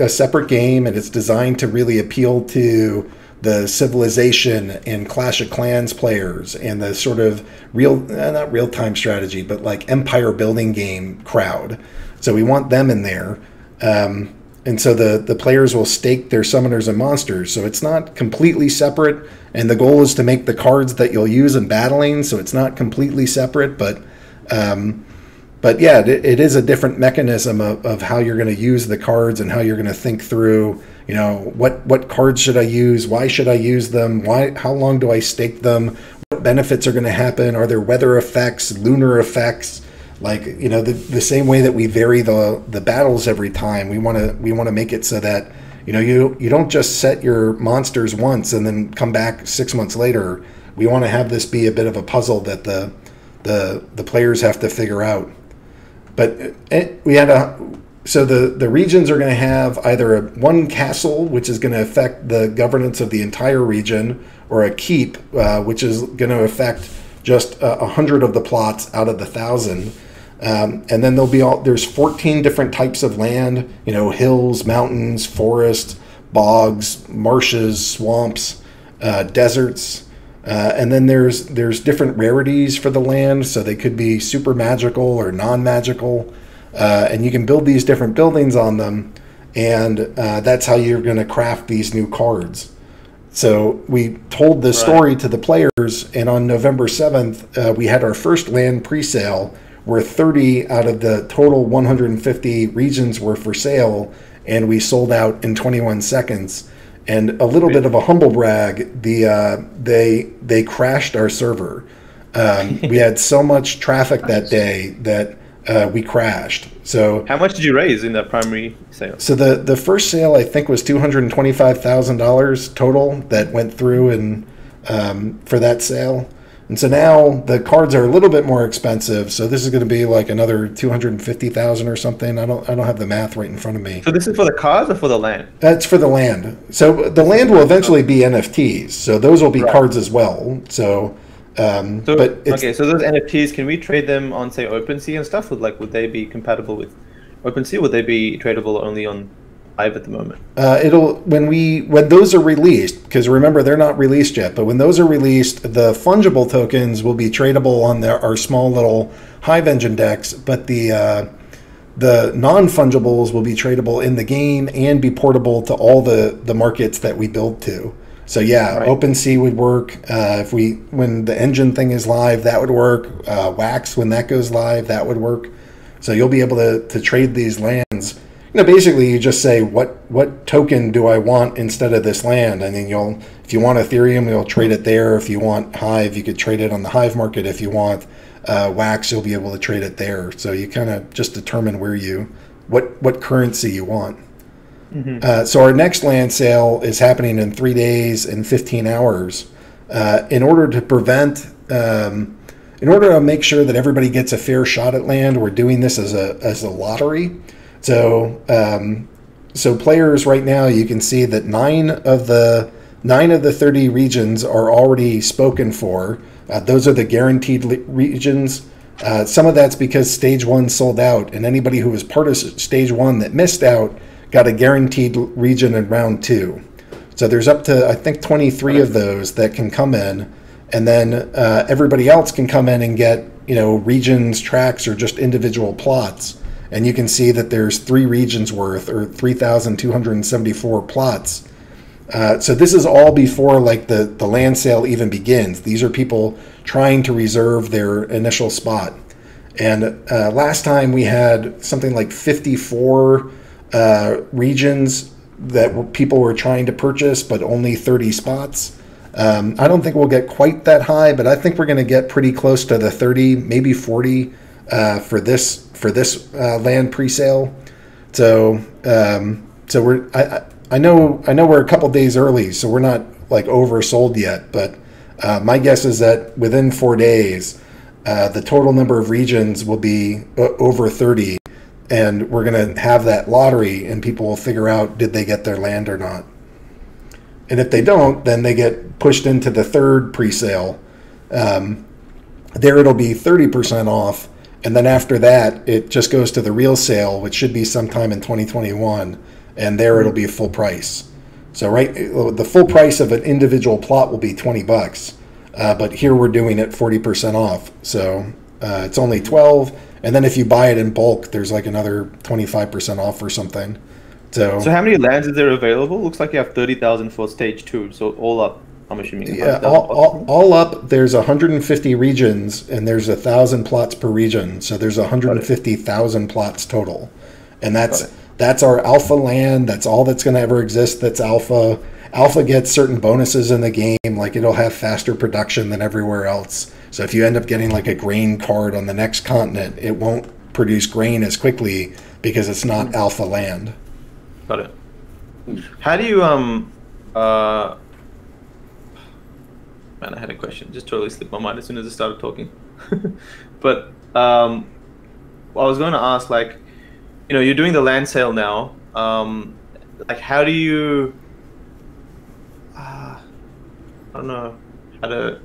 Speaker 4: separate game, and it's designed to really appeal to the Civilization and Clash of Clans players and the sort of not real-time strategy, but like empire building game crowd. So we want them in there. And so the players will stake their summoners and monsters. So it's not completely separate. And the goal is to make the cards that you'll use in battling, so it's not completely separate. But yeah, it is a different mechanism of how you're going to use the cards and how you're going to think through, what cards should I use? Why should I use them? How long do I stake them? What benefits are going to happen? Are there weather effects, lunar effects? Like, the same way that we vary the battles every time, we want to make it so that, you don't just set your monsters once and then come back 6 months later. We want to have this be a bit of a puzzle that the players have to figure out. But we had so the regions are going to have either one castle, which is going to affect the governance of the entire region, or a keep, which is going to affect just 100 of the plots out of the 1,000. And then there's 14 different types of land, hills, mountains, forests, bogs, marshes, swamps, deserts. And then there's different rarities for the land, so they could be super magical or non-magical. And you can build these different buildings on them, and that's how you're going to craft these new cards. So we told this story to the players, and on November 7th, we had our first land pre-sale where 30 out of the total 150 regions were for sale, and we sold out in 21 seconds. And a little bit of a humble brag, they crashed our server. We had so much traffic that day that we crashed. So
Speaker 5: how much did you raise in that primary sale?
Speaker 4: So the first sale I think was $225,000 total that went through and for that sale. And so now the cards are a little bit more expensive. So this is going to be like another $250,000 or something. I don't have the math right in front of me.
Speaker 5: So this is for the cards or for the land?
Speaker 4: That's for the land. So the land will eventually be NFTs. So those will be cards as well. So so those NFTs, can we trade them on, say, OpenSea and stuff? Would they be compatible with OpenSea? Would they be tradable only on Hive at the moment? When those are released, because remember they're not released yet, but when those are released, the fungible tokens will be tradable on our small little Hive engine decks, but the non-fungibles will be tradable in the game and be portable to all the markets that we build to. So yeah, OpenSea would work. When the engine thing is live, that would work. Wax, when that goes live, that would work. So you'll be able to trade these lands. Basically you just say what token do I want instead of this land, and then if you want Ethereum, you'll trade it there. If you want Hive, you could trade it on the Hive market. If you want Wax, you'll be able to trade it there. So you kind of just determine what currency you want. Mm-hmm. So our next land sale is happening in 3 days and 15 hours. In order to make sure that everybody gets a fair shot at land, we're doing this as a lottery. So players right now, you can see that 9 of the 30 regions are already spoken for. Those are the guaranteed regions. Some of that's because stage 1 sold out, and anybody who was part of stage 1 that missed out got a guaranteed region in round 2. So there's up to, I think, 23 of those that can come in, and then everybody else can come in and get, regions, tracks, or just individual plots. And you can see that there's 3 regions worth, or 3,274 plots. So this is all before the land sale even begins. These are people trying to reserve their initial spot. And last time we had something like 54 regions that people were trying to purchase, but only 30 spots. I don't think we'll get quite that high, but I think we're going to get pretty close to the 30, maybe 40 for this land pre-sale. So I know we're a couple days early, so we're not oversold yet. But my guess is that within 4 days, the total number of regions will be over 30. And we're going to have that lottery, and people will figure out, did they get their land or not? And if they don't, then they get pushed into the third pre-sale. There it'll be 30% off. And then after that, it just goes to the real sale, which should be sometime in 2021. And there it'll be full price. So the full price of an individual plot will be $20. But here we're doing it 40% off. So it's only 12. And then if you buy it in bulk, there's another 25% off or something. So
Speaker 5: how many lands is there available? Looks like you have 30,000 for stage 2. So all up, I'm assuming.
Speaker 4: Yeah, all up, there's 150 regions, and there's 1,000 plots per region. So there's 150,000 plots total. And that's our alpha land. That's all that's going to ever exist. That's alpha. Alpha gets certain bonuses in the game, it'll have faster production than everywhere else. So if you end up getting a grain card on the next continent, it won't produce grain as quickly because it's not alpha land.
Speaker 5: Got it. How do you man, I had a question. Just totally slipped my mind as soon as I started talking. But I was going to ask, you're doing the land sale now. Like, how do you? I don't know how to.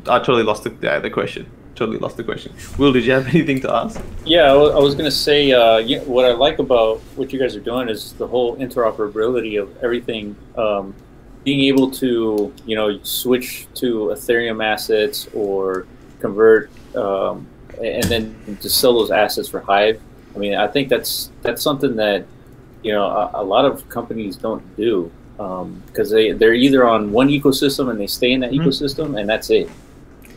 Speaker 5: I totally lost the question. Totally lost the question. Will, did you have anything to ask?
Speaker 2: Yeah, I was going to say, what I like about what you guys are doing is the whole interoperability of everything. Being able to, switch to Ethereum assets or convert, and then to sell those assets for Hive. I mean, I think that's something that, a lot of companies don't do, because they're either on one ecosystem and they stay in that ecosystem, and that's it.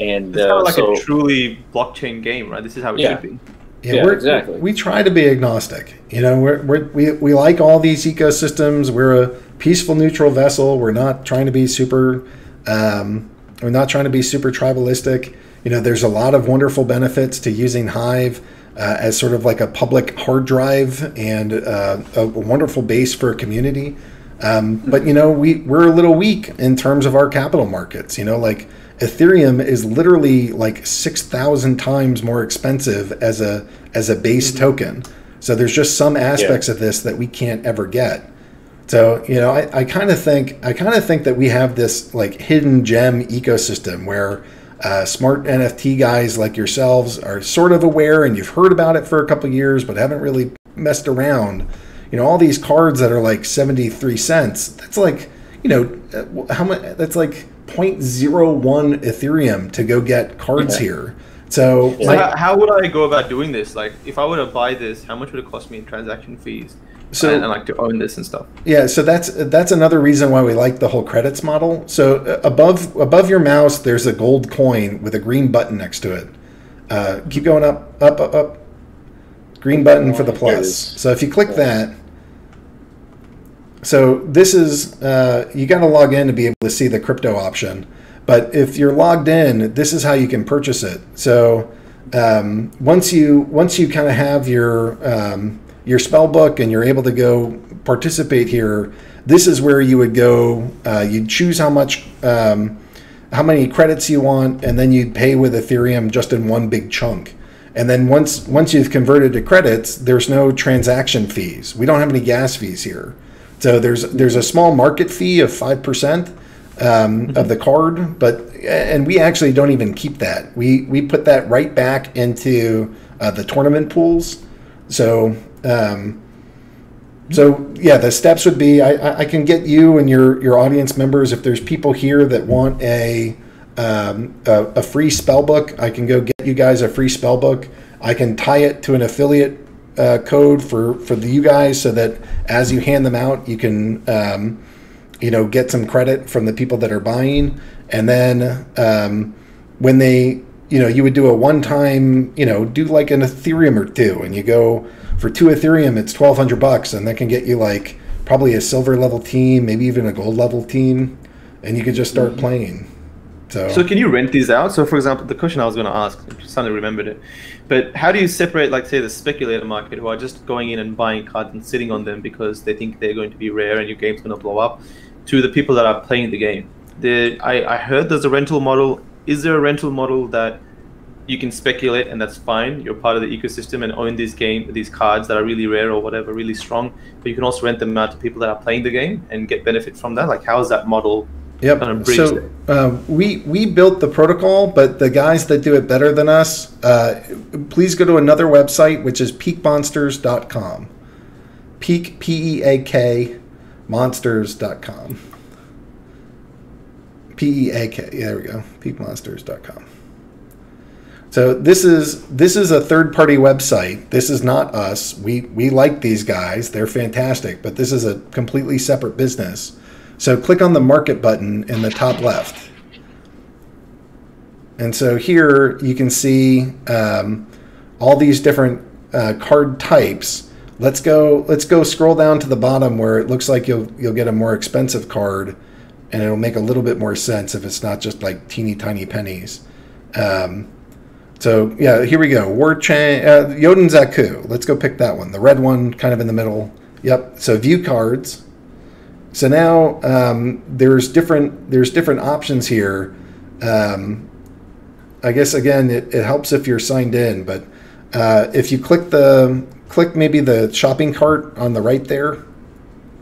Speaker 2: And
Speaker 5: it's kind of like a truly blockchain game, right? This is how it should be.
Speaker 4: Yeah,
Speaker 2: exactly.
Speaker 4: We try to be agnostic. We like all these ecosystems. We're a peaceful, neutral vessel. We're not trying to be super. We're not trying to be super tribalistic. There's a lot of wonderful benefits to using Hive as sort of like a public hard drive and a wonderful base for a community. But we're a little weak in terms of our capital markets. Like Ethereum is literally like 6,000 times more expensive as a base token. So there's just some aspects of this that we can't ever get. So I kind of think that we have this like hidden gem ecosystem where smart NFT guys like yourselves are sort of aware, and you've heard about it for a couple of years but haven't really messed around. All these cards that are like 73 cents. That's like how much? That's like 0.01 Ethereum to go get cards here. So
Speaker 5: how would I go about doing this? Like, if I were to buy this, how much would it cost me in transaction fees? So and like to own this and stuff. Yeah,
Speaker 4: so that's another reason why we like the whole credits model. So above your mouse, there's a gold coin with a green button next to it. Keep going up. Green button for the plus. So if you click that. So this is, you got to log in to be able to see the crypto option. But if you're logged in, this is how you can purchase it. So once you kind of have your spell book and you're able to go participate here, this is where you would go. You'd choose how many credits you want, and then you'd pay with Ethereum just in one big chunk. And then once you've converted to credits, there's no transaction fees. We don't have any gas fees here. So there's a small market fee of 5% of the card, and we actually don't even keep that. We put that right back into the tournament pools. So yeah, the steps would be I can get you and your audience members, if there's people here that want a free spell book, I can go get you guys a free spell book. I can tie it to an affiliate code for you guys so that as you hand them out, you can get some credit from the people that are buying. And then when they you would do a one-time do like an Ethereum or two, and you go for 2 Ethereum, it's $1,200, and that can get you like probably a silver level team, maybe even a gold level team, and you could just start playing.
Speaker 5: So can you rent these out? So for example, the question I was going to ask, I suddenly remembered it, but how do you separate, like, say, the speculator market who are just going in and buying cards and sitting on them because they think they're going to be rare and your game's going to blow up, to the people that are playing the game? I heard there's a rental model. Is there a rental model that you can speculate and that's fine, you're part of the ecosystem and own these cards that are really rare or whatever, really strong, but you can also rent them out to people that are playing the game and get benefit from that? Like, how is that model?
Speaker 4: Yep. So we built the protocol, but the guys that do it better than us, please go to another website, which is peakmonsters.com. Peak, P-E-A-K, monsters.com. P-E-A-K, there we go, peakmonsters.com. So this is a third-party website. This is not us. We like these guys. They're fantastic, but this is a completely separate business. So click on the market button in the top left. And so here you can see all these different card types. Let's go scroll down to the bottom where it looks like you'll get a more expensive card, and it'll make a little bit more sense if it's not just like teeny tiny pennies. So yeah, here we go. Jotun Zaku. Let's go pick that one. The red one kind of in the middle. Yep. So view cards. So now there's different options here. I guess again it helps if you're signed in, but if you click the click maybe the shopping cart on the right there.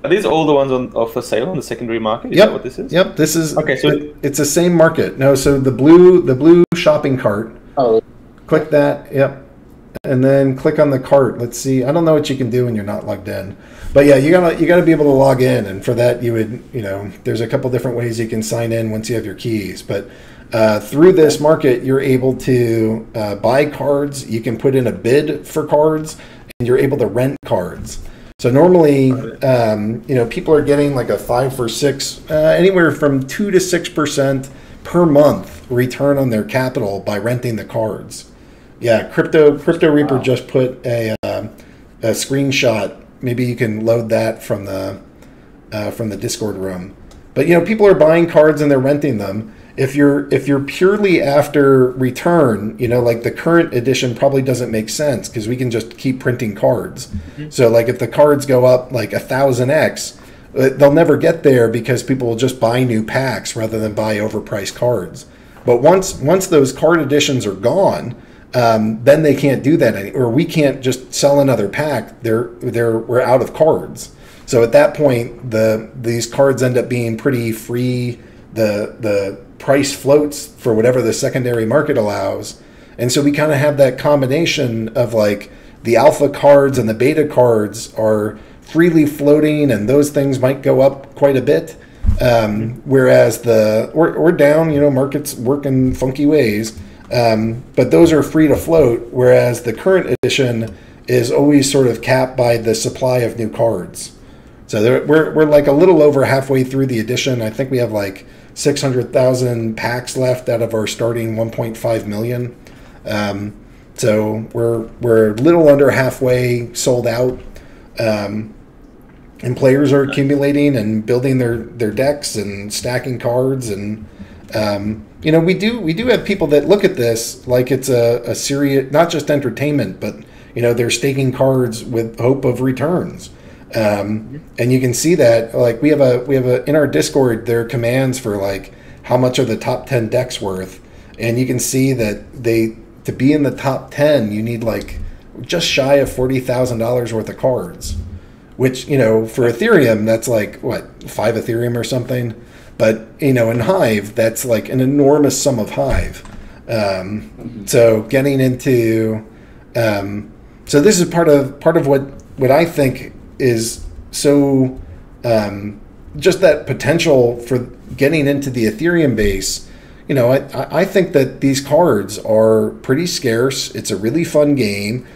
Speaker 5: Are these all the ones are for sale on the secondary market? Is
Speaker 4: Yep.
Speaker 5: that what this is?
Speaker 4: Yep. This is
Speaker 5: okay. So
Speaker 4: it's the same market. No, so the blue shopping cart.
Speaker 2: Oh,
Speaker 4: Click that. Yep. And then click on the cart. Let's see. I don't know what you can do when you're not logged in, but yeah, you gotta be able to log in, and for that you would there's a couple different ways you can sign in once you have your keys. But through this market, you're able to buy cards. You can put in a bid for cards, and you're able to rent cards. So normally, people are getting like a 5 or 6, anywhere from 2 to 6% per month return on their capital by renting the cards. Yeah, Crypto Reaper just put a screenshot. Maybe you can load that from the Discord room. But people are buying cards and they're renting them. If you're purely after return, like the current edition probably doesn't make sense because we can just keep printing cards. Mm-hmm. So like if the cards go up like 1000x, they'll never get there because people will just buy new packs rather than buy overpriced cards. But once those card editions are gone, then they can't do that or we can't just sell another pack. We're out of cards. So at that point, these cards end up being pretty free. The price floats for whatever the secondary market allows. And so we kind of have that combination of like the alpha cards and the beta cards are freely floating, and those things might go up quite a bit. Whereas or down, markets work in funky ways. But those are free to float, whereas the current edition is always sort of capped by the supply of new cards. So we're like a little over halfway through the edition. I think we have like 600,000 packs left out of our starting 1.5 million. So we're a little under halfway sold out. And players are accumulating and building their decks and stacking cards, and we do have people that look at this like it's a serious, not just entertainment, but they're staking cards with hope of returns. And you can see that like we have a in our Discord there are commands for like how much are the top 10 decks worth, and you can see that to be in the top 10 you need like just shy of $40,000 worth of cards, which for Ethereum that's like what, 5 Ethereum or something, but in Hive that's like an enormous sum of Hive. So getting into so this is part of what I think is so just that potential for getting into the Ethereum base. I think that these cards are pretty scarce. It's a really fun game.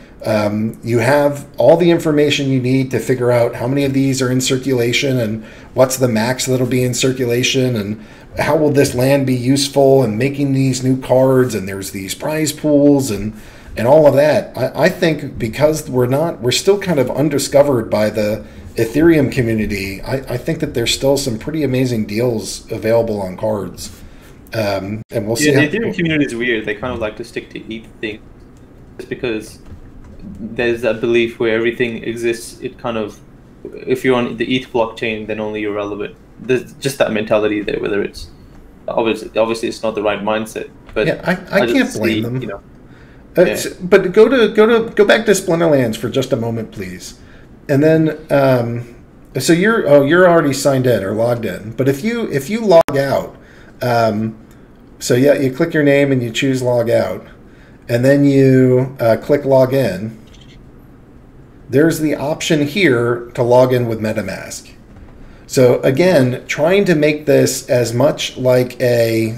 Speaker 4: You have all the information you need to figure out how many of these are in circulation and what's the max that'll be in circulation and how will this land be useful in making these new cards, and there's these prize pools and all of that. I think because we're still kind of undiscovered by the Ethereum community, I think that there's still some pretty amazing deals available on cards. And we'll see.
Speaker 5: Yeah, the Ethereum community is weird. They kind of like to stick to ETH things just because there's that belief where everything exists. It kind of, if you're on the ETH blockchain, then only you're relevant. There's just that mentality there, whether it's obviously it's not the right mindset. But
Speaker 4: yeah, I can't blame them.
Speaker 5: Yeah.
Speaker 4: But go back to Splinterlands for just a moment, please. And then so you're already signed in or logged in. But if you log out, so yeah, you click your name and you choose log out, and then you click log in. There's the option here to log in with MetaMask. So again, trying to make this as much like a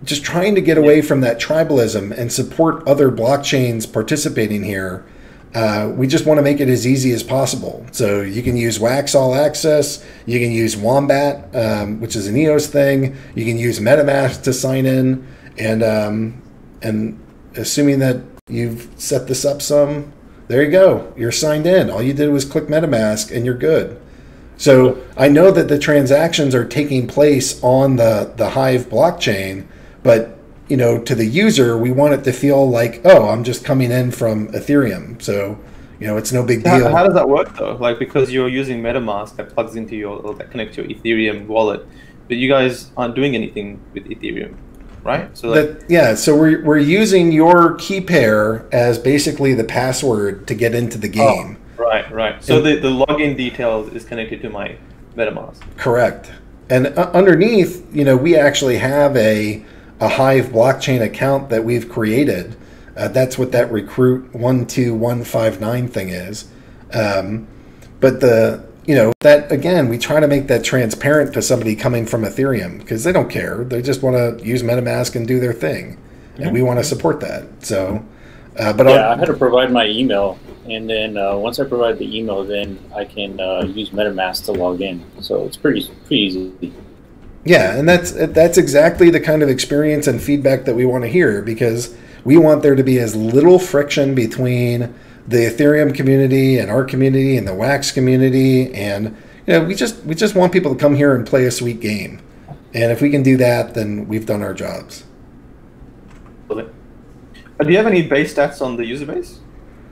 Speaker 4: just trying to get away from that tribalism and support other blockchains participating here. We just want to make it as easy as possible. So you can use Wax All Access. You can use Wombat, which is an EOS thing. You can use MetaMask to sign in. And assuming that you've set this up some, there you go. You're signed in. All you did was click MetaMask and you're good. So I know that the transactions are taking place on the Hive blockchain, but to the user, we want it to feel like, oh, I'm just coming in from Ethereum. So, it's no big deal.
Speaker 5: How does that work though? Like, because you're using MetaMask that plugs into that connects to your Ethereum wallet, but you guys aren't doing anything with Ethereum. right? So like,
Speaker 4: so we're using your key pair as basically the password to get into the game.
Speaker 5: Oh, right. So the login details is connected to my MetaMask.
Speaker 4: Correct. And underneath, we actually have a Hive blockchain account that we've created. That's what that recruit 12159 thing is. But that again, we try to make that transparent to somebody coming from Ethereum because they don't care. They just want to use MetaMask and do their thing, and we want to support that. So, I
Speaker 2: had to provide my email, and then once I provide the email, then I can use MetaMask to log in. So it's pretty easy.
Speaker 4: Yeah, and that's exactly the kind of experience and feedback that we want to hear because we want there to be as little friction between the Ethereum community and our community and the Wax community, and we just want people to come here and play a sweet game. And if we can do that, then we've done our jobs.
Speaker 5: Do you have any base stats on the user base?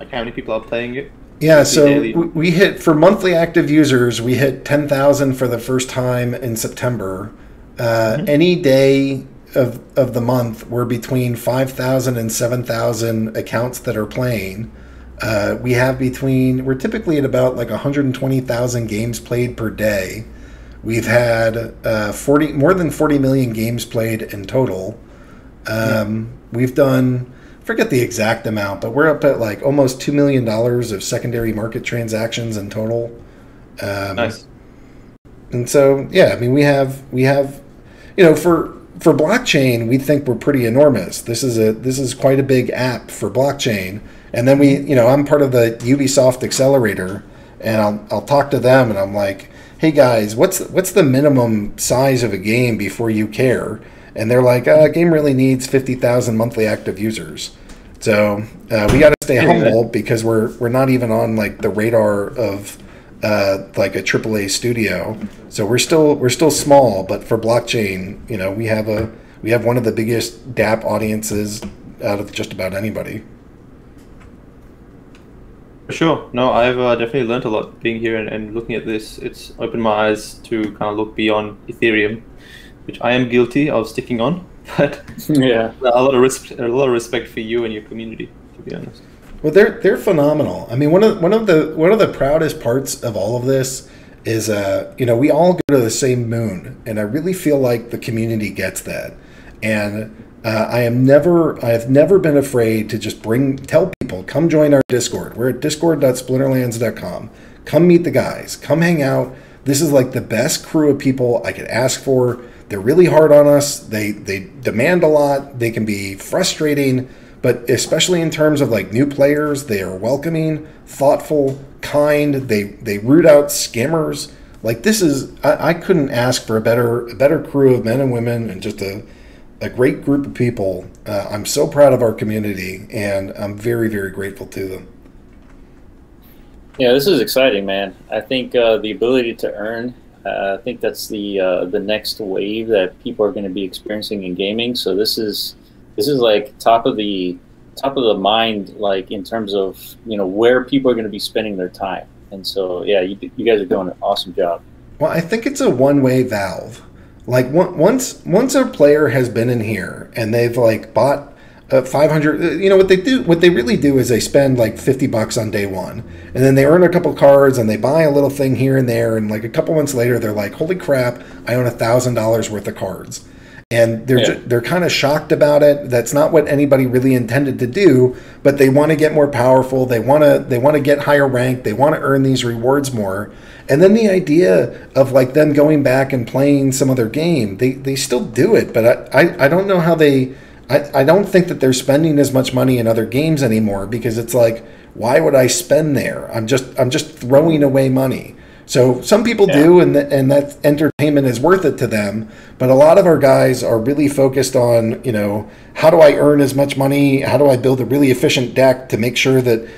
Speaker 5: Like how many people are playing it?
Speaker 4: Yeah, so we hit, for monthly active users, we hit 10,000 for the first time in September. Any day of the month, we're between 5,000 and 7,000 accounts that are playing. We're typically at about like 120,000 games played per day. We've had more than 40 million games played in total. We've done, I forget the exact amount, but we're up at like almost $2 million of secondary market transactions in total.
Speaker 5: Nice.
Speaker 4: And so, yeah, I mean, we have for blockchain, we think we're pretty enormous. This is quite a big app for blockchain. And then I'm part of the Ubisoft Accelerator, and I'll talk to them, and I'm like, hey guys, what's the minimum size of a game before you care? And they're like, a game really needs 50,000 monthly active users. So we got to stay humble because we're not even on like the radar of like a AAA studio. So we're still small, but for blockchain, we have one of the biggest DApp audiences out of just about anybody.
Speaker 5: For sure. No, I've definitely learned a lot being here and looking at this. It's opened my eyes to kind of look beyond Ethereum, which I am guilty of sticking on. But
Speaker 2: yeah,
Speaker 5: a lot of respect for you and your community, to be honest.
Speaker 4: Well, they're phenomenal. I mean, one of the proudest parts of all of this is we all go to the same moon, and I really feel like the community gets that. And I have never been afraid to just tell people, come join our Discord. We're at discord.splinterlands.com. Come meet the guys. Come hang out. This is like the best crew of people I could ask for. They're really hard on us. They demand a lot. They can be frustrating, but especially in terms of like new players, they are welcoming, thoughtful, kind. They root out scammers. Like I couldn't ask for a better crew of men and women and just a great group of people. I'm so proud of our community, and I'm very, very grateful to them.
Speaker 2: Yeah, this is exciting, man. I think the ability to earn, I think that's the next wave that people are going to be experiencing in gaming. So this is like top of the mind, like in terms of where people are going to be spending their time. And so yeah, you guys are doing an awesome job.
Speaker 4: Well, I think it's a one-way valve. Like once a player has been in here and they've like bought 500, what they really do is they spend like $50 on day one, and then they earn a couple cards and they buy a little thing here and there, and like a couple months later they're like, holy crap, I own $1,000 worth of cards. And they're kind of shocked about it. That's not what anybody really intended to do, but they want to get more powerful. They want to get higher rank. They want to earn these rewards more. And then the idea of like them going back and playing some other game, they still do it, but I don't know how I don't think that they're spending as much money in other games anymore, because it's like, why would I spend there? I'm just throwing away money. So some people do, and that entertainment is worth it to them. But a lot of our guys are really focused on, how do I earn as much money? How do I build a really efficient deck to make sure that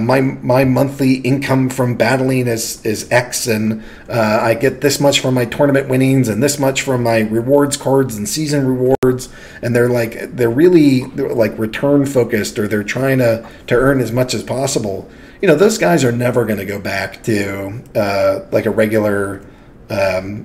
Speaker 4: my monthly income from battling is X, and I get this much from my tournament winnings and this much from my rewards cards and season rewards. And they're really return focused, or they're trying to earn as much as possible. Those guys are never going to go back to like a regular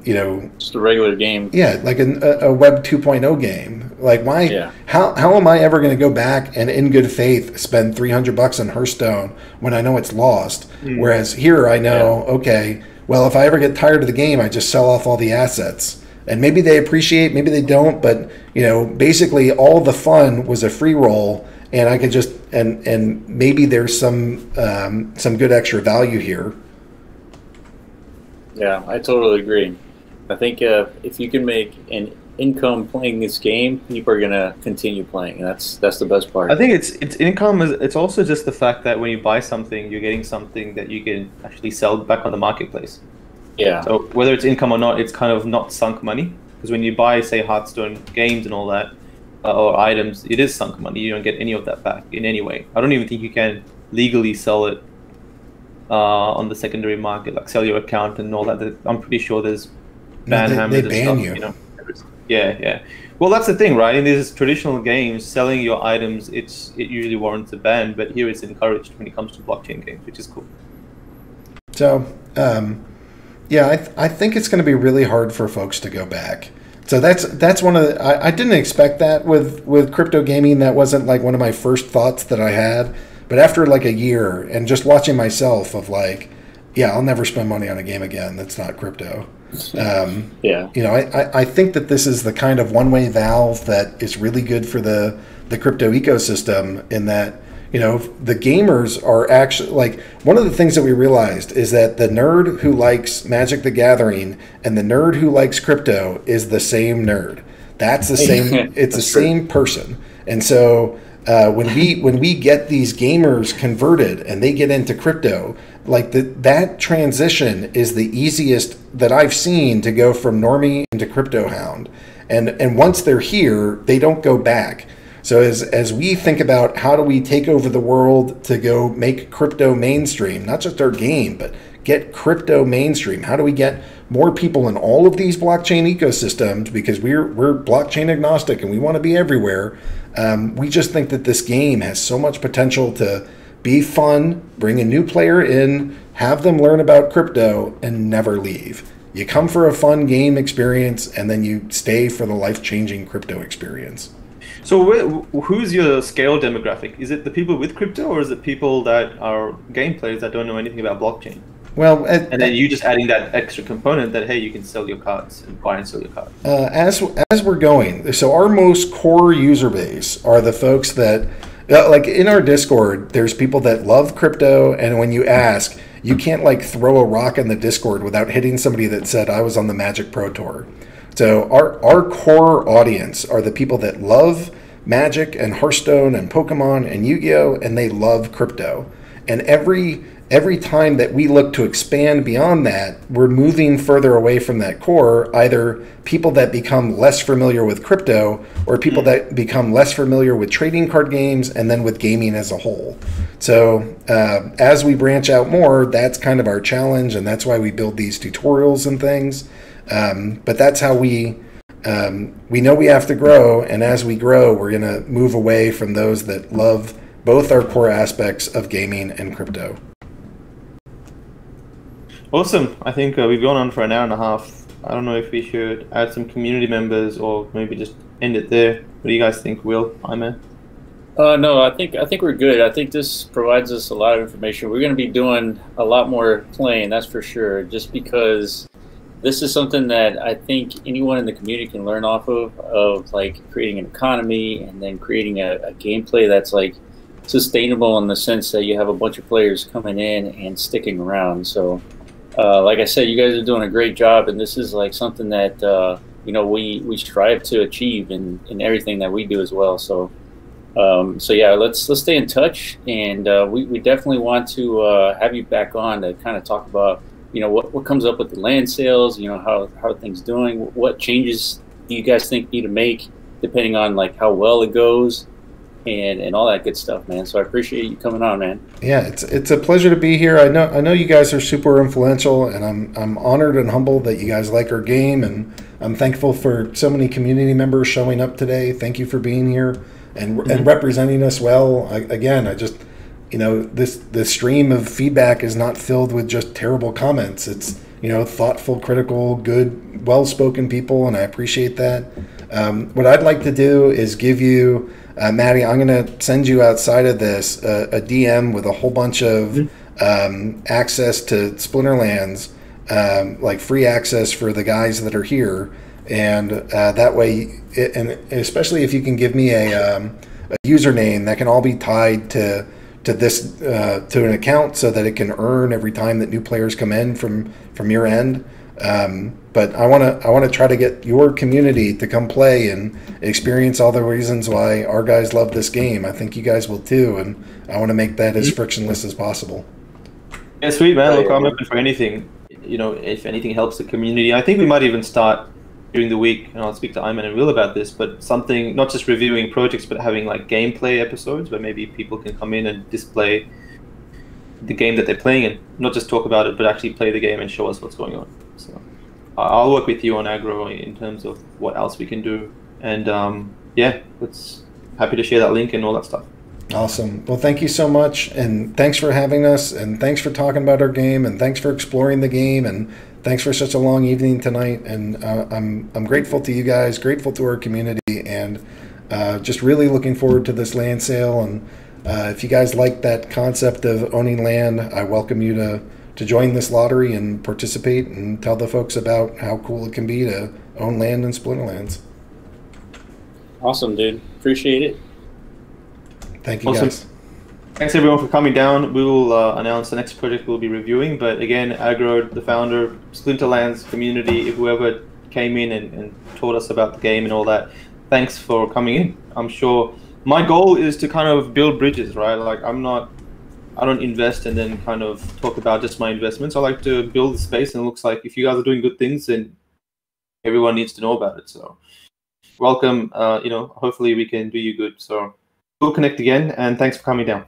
Speaker 4: you know,
Speaker 2: just a regular game.
Speaker 4: Yeah, like a Web 2.0 game. Like, why?
Speaker 2: Yeah.
Speaker 4: How am I ever going to go back and in good faith spend $300 on Hearthstone when I know it's lost? Whereas here I know, okay, well, if I ever get tired of the game, I just sell off all the assets. And maybe they appreciate, maybe they don't, but you know, basically all the fun was a free roll, and I could just and maybe there's some good extra value here.
Speaker 2: Yeah, I totally agree. I think if you can make an income playing this game, people are gonna continue playing. That's the best part.
Speaker 5: I think it's income. It's also just the fact that when you buy something, you're getting something that you can actually sell back on the marketplace.
Speaker 2: Yeah.
Speaker 5: So whether it's income or not, it's kind of not sunk money, because when you buy, say, Hearthstone games and all that, or items, it is sunk money. You don't get any of that back in any way. I don't even think you can legally sell it on the secondary market, like sell your account and all that. I'm pretty sure there's ban hammers and stuff. You know? Yeah. Well, that's the thing, right? In these traditional games, selling your items, it usually warrants a ban, but here it's encouraged when it comes to blockchain games, which is cool.
Speaker 4: So, yeah, I think it's going to be really hard for folks to go back. So that's one of the, I didn't expect that with crypto gaming. That wasn't like one of my first thoughts that I had. But after like a year and just watching myself of like, yeah, I'll never spend money on a game again that's not crypto.
Speaker 2: Yeah.
Speaker 4: You know, I think that this is the kind of one-way valve that is really good for the crypto ecosystem, in that, you know, the gamers are actually, like, one of the things that we realized is that the nerd who likes Magic the Gathering and the nerd who likes crypto is the same nerd. That's the same, it's the same person. And so when we get these gamers converted and they get into crypto, like that transition is the easiest that I've seen to go from normie into crypto hound. And once they're here, they don't go back. So as we think about how do we take over the world to go make crypto mainstream, not just our game, but get crypto mainstream. How do we get more people in all of these blockchain ecosystems? Because we're blockchain agnostic and we want to be everywhere. We just think that this game has so much potential to be fun, bring a new player in, have them learn about crypto, and never leave. You come for a fun game experience, and then you stay for the life-changing crypto experience.
Speaker 5: So who's your scale demographic? Is it the people with crypto, or is it people that are game players that don't know anything about blockchain?
Speaker 4: Well,
Speaker 5: and then you just adding that extra component that, hey, you can sell your cards and buy and sell your cards.
Speaker 4: As we're going, so our most core user base are the folks that, like in our Discord, there's people that love crypto, and when you ask, you can't like throw a rock in the Discord without hitting somebody that said, I was on the Magic Pro Tour. So our core audience are the people that love Magic and Hearthstone and Pokemon and Yu-Gi-Oh! And they love crypto. And every time that we look to expand beyond that, we're moving further away from that core, either people that become less familiar with crypto or people that become less familiar with trading card games and then with gaming as a whole. So as we branch out more, that's kind of our challenge, and that's why we build these tutorials and things. But that's how we know we have to grow, and as we grow, we're going to move away from those that love both our core aspects of gaming and crypto.
Speaker 5: Awesome. I think we've gone on for an hour and a half. I don't know if we should add some community members or maybe just end it there. What do you guys think, Will? Iman?
Speaker 2: No, I think we're good. I think this provides us a lot of information. We're going to be doing a lot more playing, that's for sure, just because this is something that I think anyone in the community can learn off of like creating an economy and then creating a gameplay that's like sustainable in the sense that you have a bunch of players coming in and sticking around. So like I said, you guys are doing a great job, and this is like something that you know, we strive to achieve in everything that we do as well. So so yeah, let's stay in touch, and we definitely want to have you back on to kind of talk about, you know, what comes up with the land sales, you know, how are things doing, what changes do you guys think need to make depending on like how well it goes, and all that good stuff, man. So I appreciate you coming on, man.
Speaker 4: Yeah, it's a pleasure to be here. I know you guys are super influential, and I'm honored and humbled that you guys like our game, and I'm thankful for so many community members showing up today. Thank you for being here and representing us well. I just, you know, this stream of feedback is not filled with just terrible comments. thoughtful, critical, good, well-spoken people, and I appreciate that. What I'd like to do is give you, Matty, I'm going to send you outside of this a DM with a whole bunch of access to Splinterlands, like free access for the guys that are here. And that way, and especially if you can give me a username that can all be tied to this to an account, so that it can earn every time that new players come in from your end. But I want to try to get your community to come play and experience all the reasons why our guys love this game. I think you guys will too, and I want to make that as frictionless as possible.
Speaker 5: Yeah, sweet, man. Look, I'm open for anything. If anything helps the community, I think we might even start during the week, and I'll speak to Ayman and Will about this, but something, not just reviewing projects, but having like gameplay episodes where maybe people can come in and display the game that they're playing and not just talk about it, but actually play the game and show us what's going on. So I'll work with you on Aggroed in terms of what else we can do. And yeah, happy to share that link and all that stuff.
Speaker 4: Awesome. Well, thank you so much, and thanks for having us, and thanks for talking about our game, and thanks for exploring the game, and thanks for such a long evening tonight. And I'm grateful to you guys, grateful to our community, and just really looking forward to this land sale. And if you guys like that concept of owning land, I welcome you to join this lottery and participate and tell the folks about how cool it can be to own land in Splinterlands.
Speaker 2: Awesome, dude. Appreciate it.
Speaker 4: Thank you,
Speaker 5: Awesome.
Speaker 4: guys.
Speaker 5: Thanks everyone for coming down. We will announce the next project we'll be reviewing. But again, Aggroed, the founder, Splinterlands community, whoever came in and taught us about the game and all that, thanks for coming in. I'm sure my goal is to kind of build bridges, right? Like I don't invest and then kind of talk about just my investments. I like to build the space, and it looks like if you guys are doing good things, then everyone needs to know about it. So welcome. Hopefully we can do you good. So we'll connect again, and thanks for coming down.